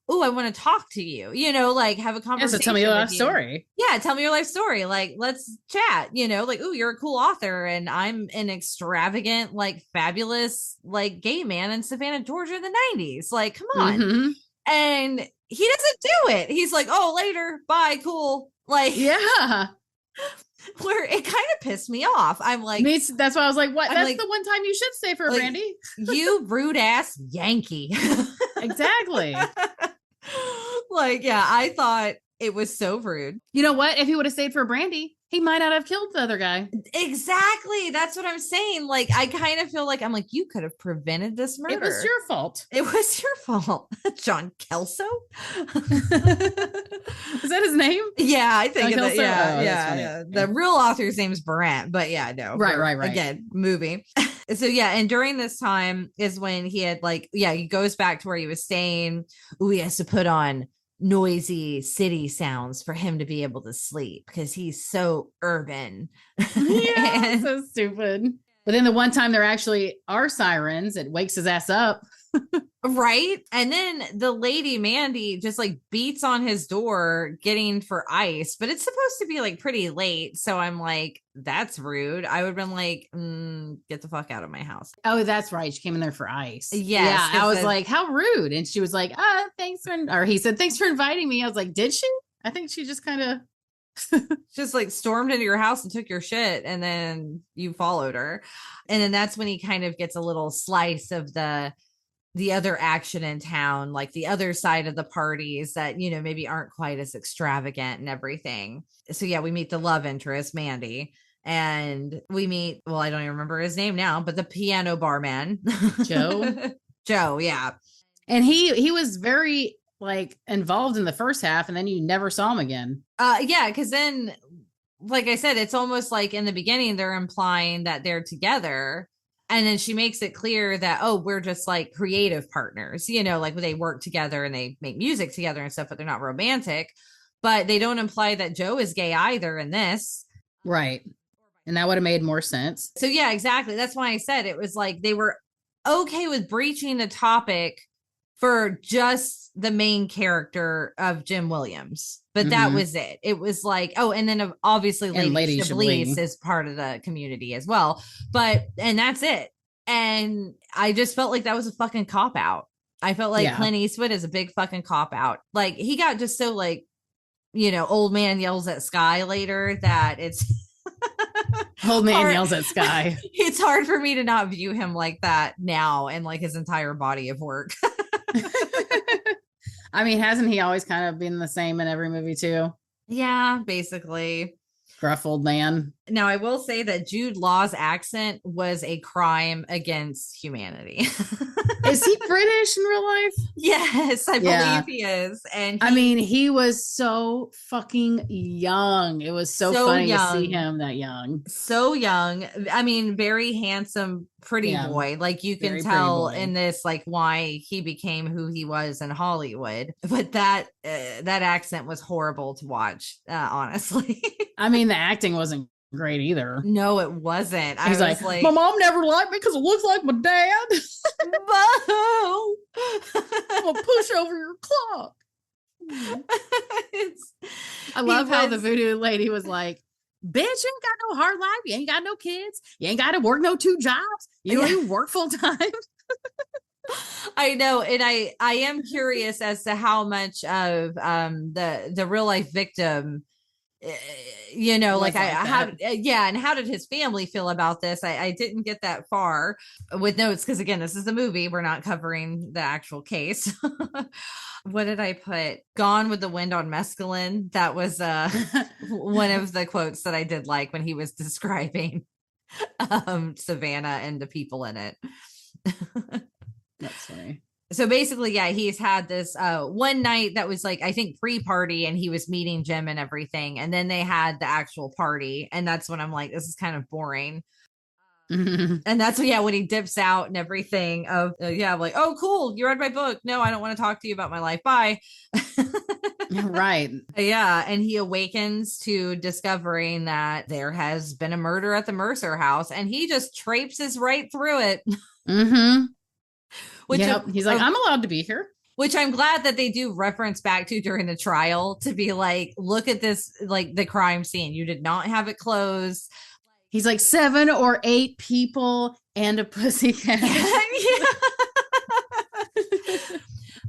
oh, I want to talk to you, like, have a conversation. Yeah, so tell me your life story. Yeah, tell me your life story. Like, let's chat, like, oh, you're a cool author, and I'm an extravagant, like, fabulous, like, gay man in Savannah, Georgia in the 90s. Like, come on. Mm-hmm. And he doesn't do it. He's like, oh, later, bye, cool. Like, yeah. where it kind of pissed me off. I'm like, that's why I was like, what? That's like, the one time you should stay for a like, brandy. You rude ass Yankee. Exactly. Like, yeah, I thought it was so rude. You know what? If he would have stayed for a brandy, he might not have killed the other guy. Exactly. That's what I'm saying. Like, I kind of feel like I'm like, you could have prevented this murder. It was your fault. It was your fault. John Kelso? Is that his name? Yeah, I think John that, Kelso? yeah, Oh, yeah. The real author's name's Brant, but yeah, no. Right. Again, movie. So yeah, and during this time is when he had like, yeah, he goes back to where he was staying. Ooh, he has to put on noisy city sounds for him to be able to sleep because he's so urban. Yeah, so stupid. But then the one time there actually are sirens, it wakes his ass up. Right. And then the lady Mandy just like beats on his door getting for ice, but it's supposed to be like pretty late. So I'm like, that's rude. I would have been like, get the fuck out of my house. Oh, that's right. She came in there for ice. Yes, yeah. I was like, how rude. And she was like, thanks for, or he said, thanks for inviting me. I was like, did she? I think she just kind of just like stormed into your house and took your shit, and then you followed her. And then that's when he kind of gets a little slice of the other action in town, like the other side of the parties that, you know, maybe aren't quite as extravagant and everything. So yeah, we meet the love interest, Mandy, and we meet, well, I don't even remember his name now, but the piano barman, Joe. Joe, yeah. And he was very like involved in the first half, and then you never saw him again. Yeah, because then, like I said, it's almost like in the beginning they're implying that they're together. And then she makes it clear that, oh, we're just like creative partners, you know, like they work together and they make music together and stuff, but they're not romantic. But they don't imply that Joe is gay either in this. Right. And that would have made more sense. So, yeah, exactly. That's why I said it was like they were okay with breaching the topic for just the main character of Jim Williams. But that was it. It was like, oh, and then obviously Lady Chablis is part of the community as well. And that's it. And I just felt like that was a fucking cop out. I felt like Clint Eastwood is a big fucking cop out. Like he got just so like, you know, old man yells at sky later that it's old man yells at sky. It's hard for me to not view him like that now and like his entire body of work. I mean, hasn't he always kind of been the same in every movie too? Yeah, basically. Gruff old man. Now, I will say that Jude Law's accent was a crime against humanity. Is he British in real life? Yes, I believe he is. And I mean, he was so fucking young. It was so funny to see him that young. So young. I mean, very handsome, pretty boy. Like you can tell in this, like why he became who he was in Hollywood. But that accent was horrible to watch, honestly. I mean, the acting wasn't great either. No, it wasn't. He's like, my mom never liked me because it looks like my dad. I'm gonna push over your clock. I love how the voodoo lady was like, bitch, you ain't got no hard life. You ain't got no kids. You ain't got to work no 2 jobs. You don't even work full time. I know. And I am curious as to how much of the real life victim, you know, like and how did his family feel about this? I didn't get that far with notes because again, this is the movie, we're not covering the actual case. What did I put? Gone with the Wind on Mescaline. That was one of the quotes that I did like when he was describing Savannah and the people in it. That's funny. So basically, yeah, he's had this one night that was like, I think pre-party, and he was meeting Jim and everything. And then they had the actual party. And that's when I'm like, this is kind of boring. And that's when he dips out and everything of, I'm like, oh, cool. You read my book. No, I don't want to talk to you about my life. Bye. Right. Yeah. And he awakens to discovering that there has been a murder at the Mercer house, and he just traipses right through it. He's like, I'm allowed to be here. Which I'm glad that they do reference back to during the trial to be like, look at this, like the crime scene. You did not have it closed. He's like 7 or 8 people and a pussycat.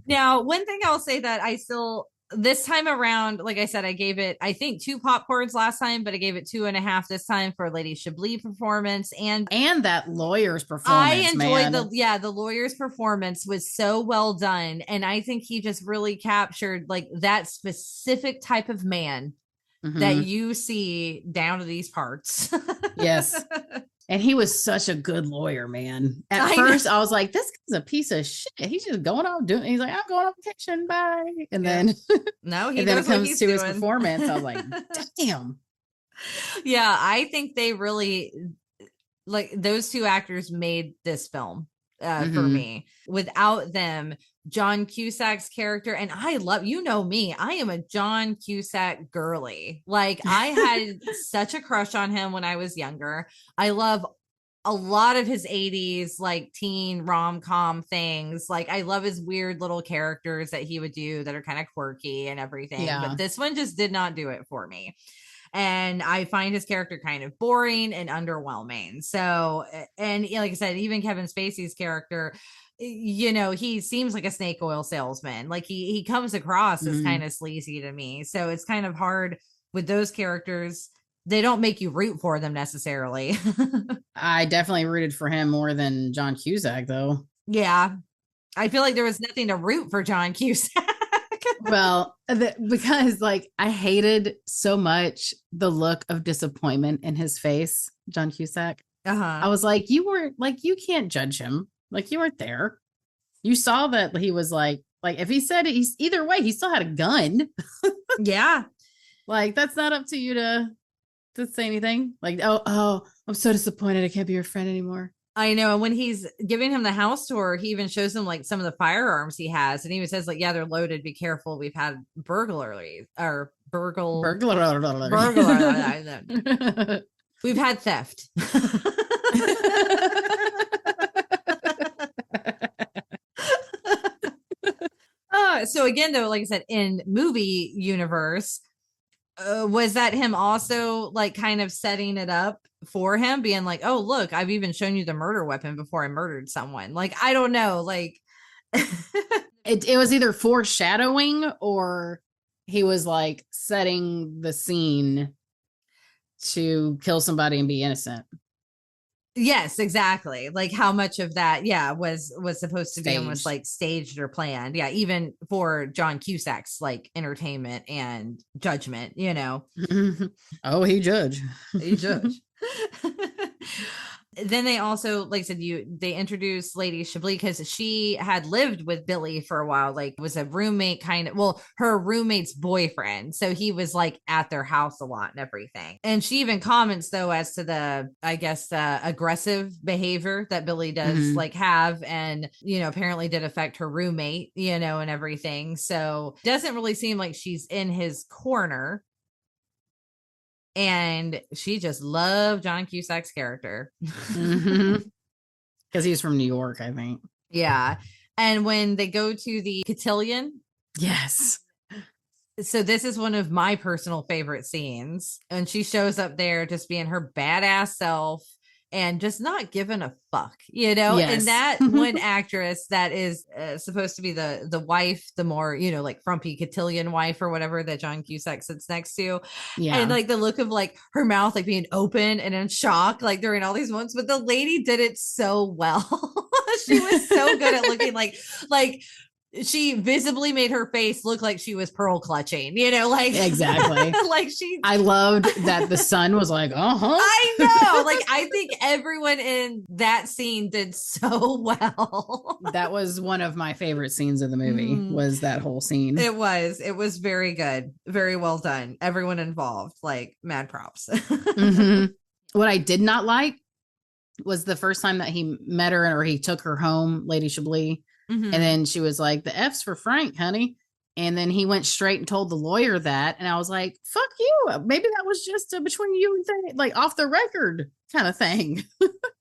Now, one thing I'll say that I still this time around, like I said, I gave it, I think, 2 popcorns last time, but I gave it 2.5 this time for Lady Chablis performance. And that lawyer's I performance, enjoyed man. the lawyer's performance was so well done. And I think he just really captured like that specific type of man that Mm-hmm. you see down to these parts. Yes. And he was such a good lawyer, man. At I know. first, I was like, this guy's a piece of shit. He's just going off doing, he's like, I'm going on vacation, bye. And Yeah. then, No, he and then it knows what comes he's to his doing. performance. I was like, damn. Yeah, I think they really like those 2 actors made this film for Mm-hmm. me. Without them, John Cusack's character, and I love, you know me, I am a John Cusack girly. Like I had such a crush on him when I was younger. I love a lot of his 80s like teen rom-com things. Like I love his weird little characters that he would do that are kind of quirky and everything, but Yeah. this one just did not do it for me. And I find his character kind of boring and underwhelming. So, and like I said, even Kevin Spacey's character, you know, he seems like a snake oil salesman. Like he comes across as Mm-hmm. kind of sleazy to me. So it's kind of hard with those characters. They don't make you root for them necessarily. I definitely rooted for him more than John Cusack, though. Yeah. I feel like there was nothing to root for John Cusack. Well, because like I hated so much the look of disappointment in his face, John Cusack. Uh-huh. I was like, you were like, you can't judge him. Like you weren't there. You saw that he was like if he said he's either way, he still had a gun. Yeah. Like that's not up to you to say anything. Like, oh, I'm so disappointed I can't be your friend anymore. I know. And when he's giving him the house tour, he even shows him like some of the firearms he has. And he even says, like, yeah, they're loaded. Be careful. We've had burglaries or burglar. We've had theft. So again, though, like I said, in movie universe, was that him also like kind of setting it up for him, being like, oh, look, I've even shown you the murder weapon before I murdered someone. Like, I don't know. Like, it was either foreshadowing or he was like setting the scene to kill somebody and be innocent. yes, exactly. Like how much of that, yeah, was supposed to be almost Staged. like staged or planned. Yeah, even for John Cusack's like entertainment and judgment, you know. Oh, he judge. You judge. Then they also, like I said, they introduced Lady Chablis because she had lived with Billy for a while, like was a roommate kind of, well, her roommate's boyfriend. So he was like at their house a lot and everything. And she even comments though as to the, I guess, aggressive behavior that Billy does like have, and you know, apparently did affect her roommate, you know, and everything. So doesn't really seem like she's in his corner, and she just loved John Cusack's character. Because he's from New York, I think. Yeah. And when they go to the cotillion, yes. So this is one of my personal favorite scenes. And she shows up there just being her badass self and just not giving a fuck, you know. Yes. And that one actress that is supposed to be the wife, the more, you know, like frumpy cotillion wife or whatever that John Cusack sits next to. Yeah. And like the look of like her mouth like being open and in shock like during all these moments, but the lady did it so well. She was so good at looking like she visibly made her face look like she was pearl clutching, you know, like exactly. like I loved that the son was like, I know. Like I think everyone in that scene did so well. That was one of my favorite scenes of the movie, was that whole scene. It was very good, very well done. Everyone involved, like mad props. What I did not like was the first time that he met her or he took her home, Lady Chablis. And then she was like, the F's for Frank, honey. And then he went straight and told the lawyer that. And I was like, fuck you. Maybe that was just between you and they, like off the record kind of thing.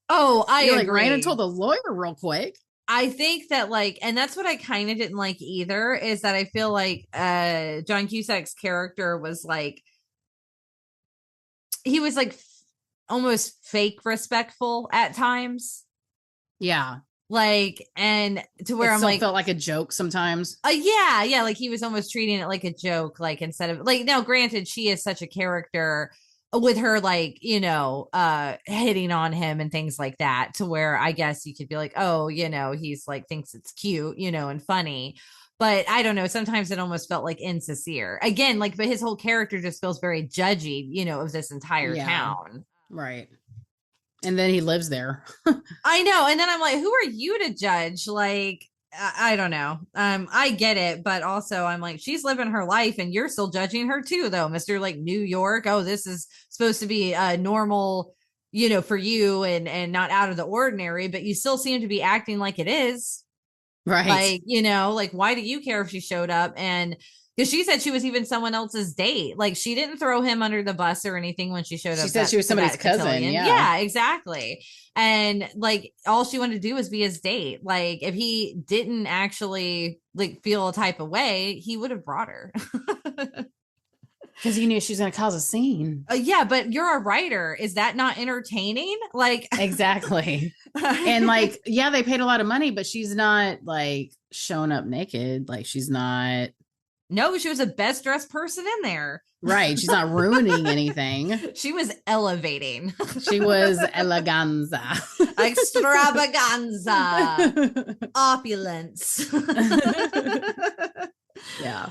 Oh, I agree. Like ran and told the lawyer real quick. I think that like, and that's what I kind of didn't like either, is that I feel like John Cusack's character was like, he was like almost fake respectful at times. Yeah. Like, and to where It I'm still like, felt like a joke sometimes. yeah, like he was almost treating it like a joke, like instead of like, now granted, she is such a character with her, like, hitting on him and things like that, to where I guess you could be like, oh, he's like thinks it's cute, and funny. But I don't know, sometimes it almost felt like insincere again, like, but his whole character just feels very judgy, of this entire Yeah, town. right. And then he lives there. I know. And then I'm like, who are you to judge? Like, I don't know. I get it, but also I'm like, she's living her life and you're still judging her too, though, Mr. like New York. Oh, this is supposed to be normal, for you and not out of the ordinary, but you still seem to be acting like it is. Right. Like, like, why do you care if she showed up? And because she said she was even someone else's date. Like, she didn't throw him under the bus or anything when she showed She up. said she was somebody's cousin. Yeah, exactly. And like, all she wanted to do was be his date. Like, if he didn't actually like feel a type of way, he would have brought her. Because he knew she was going to cause a scene. Yeah, but you're a writer. Is that not entertaining? Like, exactly. And like, yeah, they paid a lot of money, but she's not like showing up naked. Like, she's not. No, she was the best dressed person in there. Right. She's not ruining anything. She was elevating. She was eleganza. Extravaganza. Opulence. Yeah.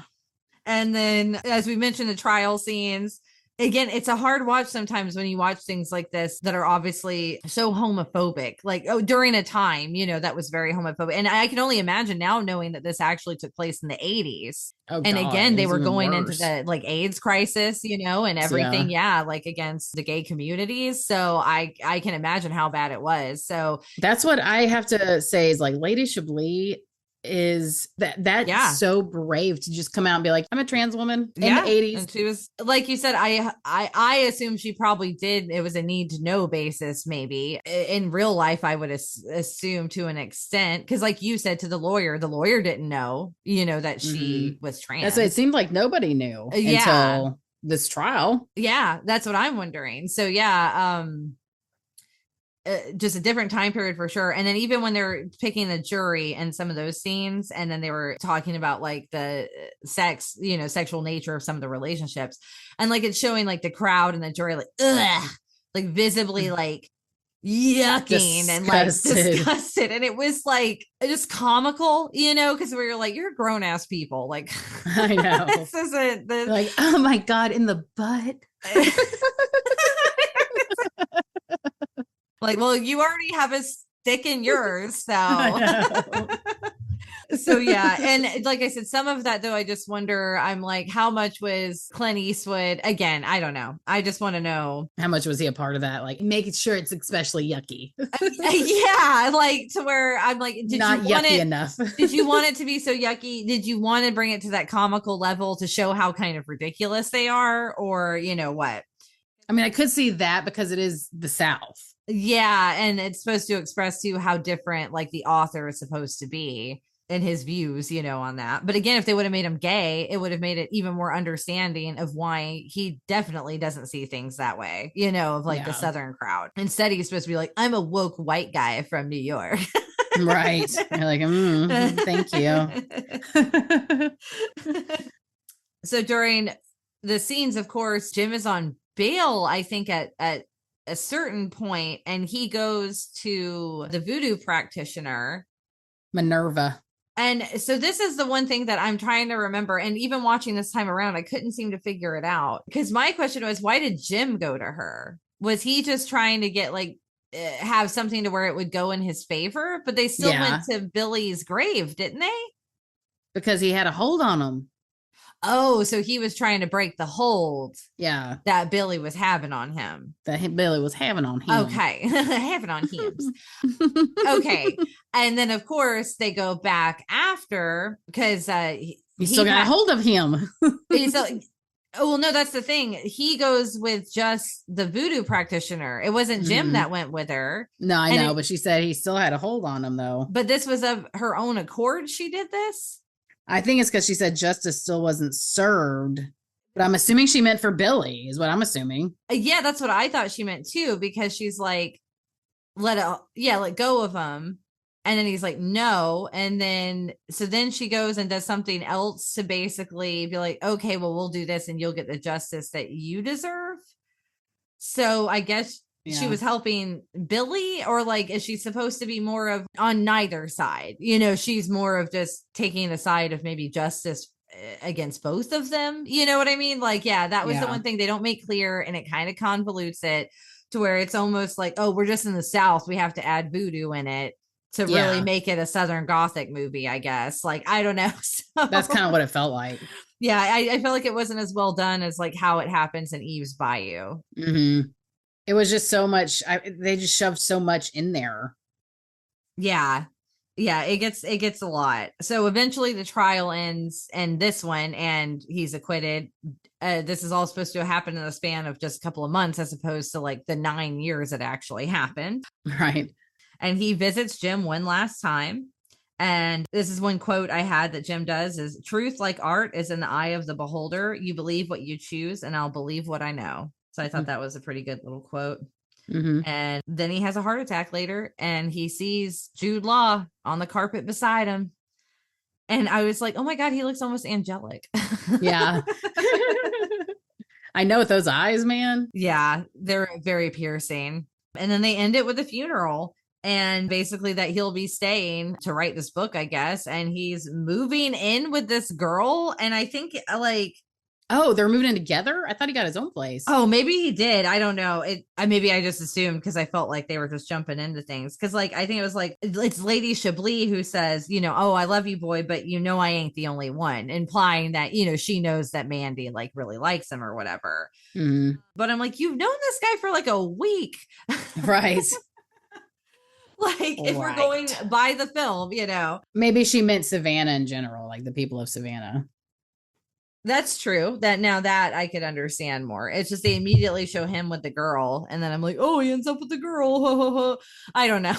And then, as we mentioned, the trial scenes. Again, it's a hard watch sometimes when you watch things like this that are obviously so homophobic, like, during a time, that was very homophobic. And I can only imagine now, knowing that this actually took place in the 80s. Oh, and God, again, they were going worse. into the like AIDS crisis, and everything. Yeah, like against the gay communities. So I can imagine how bad it was. So that's what I have to say is like Lady Chablis is that's so brave to just come out and be like, I'm a trans woman in the 80s. And she was, like you said, I assume she probably did. It was a need to know basis, maybe. In real life, I would assume to an extent, because like you said, to the lawyer didn't know, that she was trans. That's what it seemed like. Nobody knew until this trial. Yeah, that's what I'm wondering. So yeah, just a different time period for sure. And then even when they're picking the jury and some of those scenes, and then they were talking about like the sex, sexual nature of some of the relationships, and like it's showing like the crowd and the jury like, ugh, like visibly like yucking disgusted. And like disgusted. And it was like just comical, because we were like, you're grown ass people. Like, I know. This isn't this. Like, oh my God, in the butt. Like, well, you already have a stick in yours, so. So yeah, and like I said, some of that though, I just wonder. I'm like, how much was Clint Eastwood? Again, I don't know. I just want to know how much was he a part of that? Like, making sure it's especially yucky. Yeah, like to where I'm like, did not you want yucky it enough? Did you want it to be so yucky? Did you want to bring it to that comical level to show how kind of ridiculous they are, or what? I mean, I could see that because it is the South. Yeah, and it's supposed to express to you how different like the author is supposed to be and his views, on that. But again, if they would have made him gay, it would have made it even more understanding of why he definitely doesn't see things that way, of like the Southern crowd. Instead, he's supposed to be like, I'm a woke white guy from New York. Right. You're like, thank you. So during the scenes, of course, Jim is on bail, I think at a certain point, and he goes to the voodoo practitioner, Minerva. And so this is the one thing that I'm trying to remember. And even watching this time around, I couldn't seem to figure it out. Because my question was, why did Jim go to her? Was he just trying to get like, have something to where it would go in his favor? But they still went to Billy's grave, didn't they? Because he had a hold on him. Oh, so he was trying to break the hold. Yeah. That Billy was having on him. That Billy was having on him. Okay. Having on him. Okay. And then, of course, they go back after because he still got a hold of him. Well, no, that's the thing. He goes with just the voodoo practitioner. It wasn't Jim that went with her. No, I know. But she said he still had a hold on him, though. But this was of her own accord. She did this. I think it's because she said justice still wasn't served, but I'm assuming she meant for Billy is what I'm assuming. Yeah, that's what I thought she meant too, because she's like, let go of him. And then he's like, no. And then, so then she goes and does something else to basically be like, okay, well, we'll do this and you'll get the justice that you deserve. So I guess she was helping Billy, or like, is she supposed to be more of on neither side? You know, she's more of just taking the side of maybe justice against both of them. You know what I mean? Like, yeah, that was the one thing they don't make clear, and it kind of convolutes it to where it's almost like, oh, we're just in the South. We have to add voodoo in it to really make it a Southern Gothic movie, I guess. Like, I don't know. So, that's kind of what it felt like. Yeah, I feel like it wasn't as well done as like how it happens in Eve's Bayou. Mm-hmm. It was just so much. They just shoved so much in there. Yeah. Yeah, it gets a lot. So eventually the trial ends in this one and he's acquitted. This is all supposed to happen in the span of just a couple of months as opposed to like the 9 years it actually happened. Right. And he visits Jim one last time. And this is one quote I had that Jim does is, truth like art is in the eye of the beholder. You believe what you choose and I'll believe what I know. So I thought that was a pretty good little quote. Mm-hmm. And then he has a heart attack later and he sees Jude Law on the carpet beside him. And I was like, oh my God, he looks almost angelic. Yeah. I know, with those eyes, man. Yeah, they're very piercing. And then they end it with a funeral. And basically that he'll be staying to write this book, I guess. And he's moving in with this girl. And I think like, oh, they're moving in together? I thought he got his own place. oh, maybe he did. I don't know. Maybe I just assumed because I felt like they were just jumping into things. Because like I think it was like it's Lady Chablis who says, you know, oh, I love you, boy, but you know I ain't the only one, implying that, you know, she knows that Mandy like really likes him or whatever. Mm-hmm. But I'm like, you've known this guy for like a week, right? Like if we're going by the film, you know. Maybe she meant Savannah in general, like the people of Savannah. That's true. That I could understand more. It's just they immediately show him with the girl, and then I'm like, oh, he ends up with the girl. I don't know.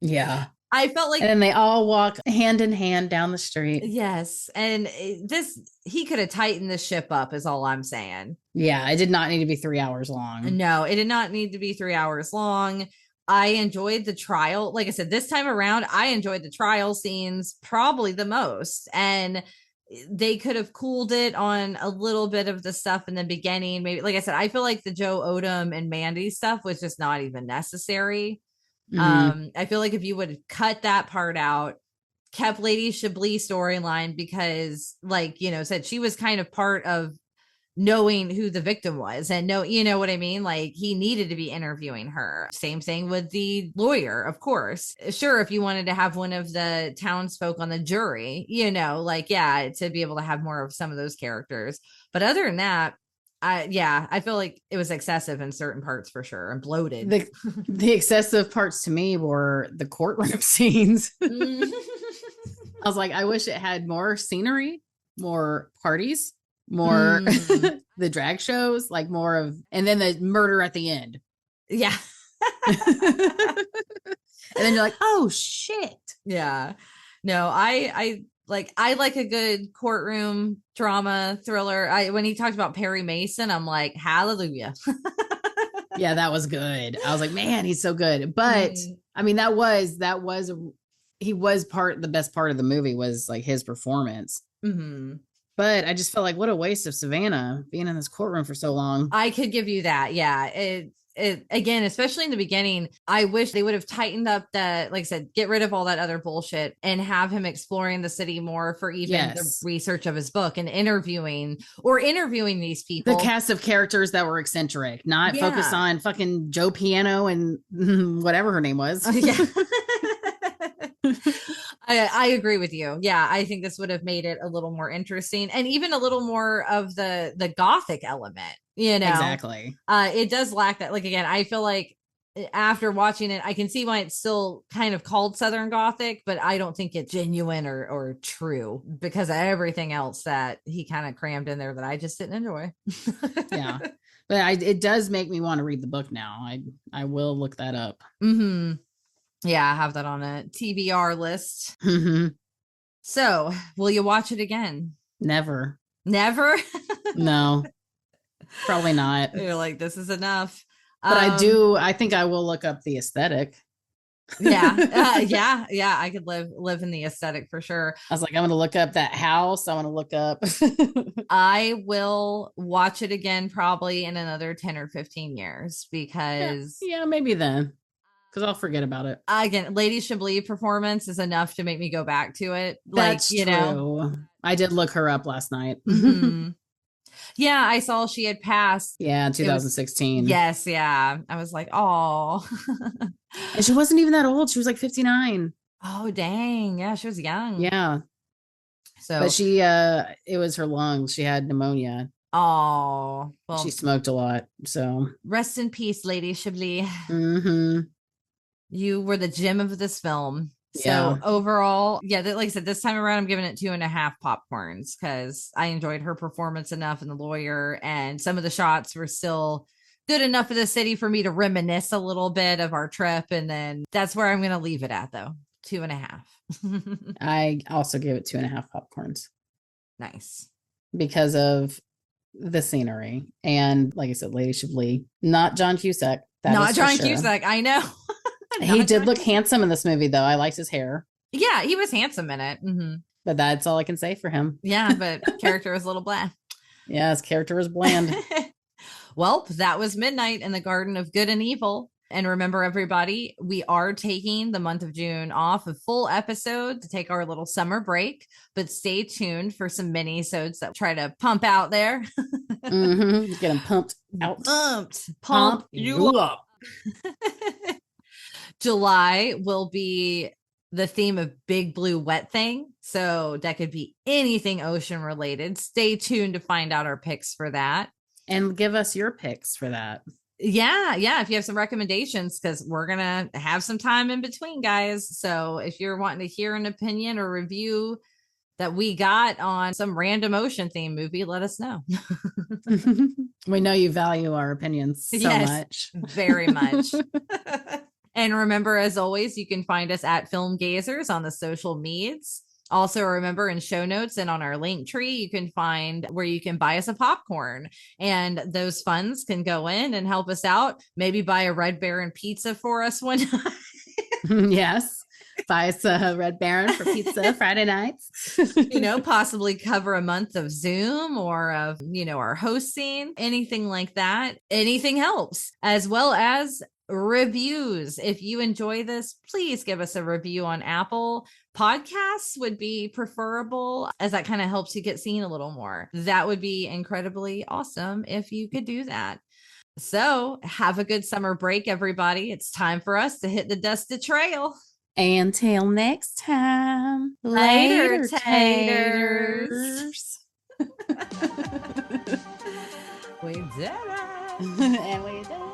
Yeah. I felt like, and then they all walk hand in hand down the street. Yes, and he could have tightened the ship up, is all I'm saying. Yeah, it did not need to be 3 hours long. No, it did not need to be 3 hours long. I enjoyed the trial. Like I said, this time around, I enjoyed the trial scenes probably the most, and they could have cooled it on a little bit of the stuff in the beginning. Maybe, like I said, I feel like the Joe Odom and Mandy stuff was just not even necessary. Mm-hmm. I feel like if you would cut that part out, kept Lady Chablis storyline, because like, you know, said she was kind of part of knowing who the victim was, and you know what I mean? Like he needed to be interviewing her. Same thing with the lawyer, of course. Sure, if you wanted to have one of the townsfolk on the jury, you know, like, yeah, to be able to have more of some of those characters. But other than that, I feel like it was excessive in certain parts for sure, and bloated. The excessive parts to me were the courtroom scenes. I was like, I wish it had more scenery, more parties, more the drag shows, like more of, and then the murder at the end. Yeah. And then you're like, oh shit. Yeah. No, I like a good courtroom drama thriller. When he talked about Perry Mason, I'm like, hallelujah. Yeah, that was good. I was like, man, he's so good. But I mean, that was he was the best part of the movie was like his performance. Mm-hmm. But I just felt like what a waste of Savannah being in this courtroom for so long. I could give you that. Yeah. It again, especially in the beginning, I wish they would have tightened up like I said, get rid of all that other bullshit and have him exploring the city more for even the research of his book and interviewing these people. The cast of characters that were eccentric, not focus on fucking Joe Piano and whatever her name was. Yeah. I agree with you. Yeah, I think this would have made it a little more interesting and even a little more of the Gothic element, you know. Exactly. It does lack that. Like, again, I feel like after watching it, I can see why it's still kind of called Southern Gothic, but I don't think it's genuine or true because of everything else that he kind of crammed in there that I just didn't enjoy. Yeah. But it does make me want to read the book now. I will look that up. Mm-hmm. Yeah, I have that on a TBR list. Mm-hmm. So, will you watch it again? Never. Never? No, probably not. You're like, this is enough. But I think I will look up the aesthetic. Yeah. I could live in the aesthetic for sure. I was like, I'm going to look up that house. I want to look up. I will watch it again probably in another 10 or 15 years Yeah, because yeah, maybe then, because I'll forget about it. again, Lady Chablis performance is enough to make me go back to it. Like, That's you know. true. I did look her up last night. Mhm. Yeah, I saw she had passed. Yeah, It was 2016. yes, yeah. I was like, oh. And she wasn't even that old. She was like 59. Oh, dang. Yeah, she was young. Yeah. But So, it was her lungs. She had pneumonia. oh, She well, smoked a lot. So, rest in peace, Lady Chablis. hmm, You were the gem of this film. So yeah. overall, yeah, like I said, this time around, I'm giving it 2.5 popcorns because I enjoyed her performance enough in The Lawyer, and some of the shots were still good enough of the city for me to reminisce a little bit of our trip. And then that's where I'm going to leave it at, though. 2.5. I also gave it 2.5 popcorns Nice. because of the scenery. And like I said, Lady Chablis, not John Cusack. That Not is for John sure. Cusack. I know. He Not did John look Cusack. handsome in this movie, though. I liked his hair, Yeah, he was handsome in it. but that's all I can say for him. Yeah, but character was a little bland. Yeah, his character was bland. Well, that was Midnight in the Garden of Good and Evil. And remember, everybody, we are taking the month of June off a full episode to take our little summer break, but stay tuned for some mini-sodes that try to pump out there. Get him pumped out. Pump you you up. July will be the theme of Big Blue Wet Thing. So that could be anything ocean related. Stay tuned to find out our picks for that. And give us your picks for that. Yeah. If you have some recommendations, because we're going to have some time in between, guys. So if you're wanting to hear an opinion or review that we got on some random ocean theme movie, let us know. We know you value our opinions so much. Very much. And remember, as always, you can find us at Film Gazers on the social medias. Also, remember in show notes and on our link tree, you can find where you can buy us a popcorn, and those funds can go in and help us out. Maybe buy a Red Baron pizza for us one night. Yes. Buy us a Red Baron for pizza Friday nights. Possibly cover a month of Zoom or of, our hosting, anything like that. Anything helps, as well as reviews. If you enjoy this, please give us a review on Apple. Podcasts would be preferable, as that kind of helps you get seen a little more. That would be incredibly awesome if you could do that. So have a good summer break, everybody. It's time for us to hit the dusted trail. Until next time. Later, taters. We did it. And we did it.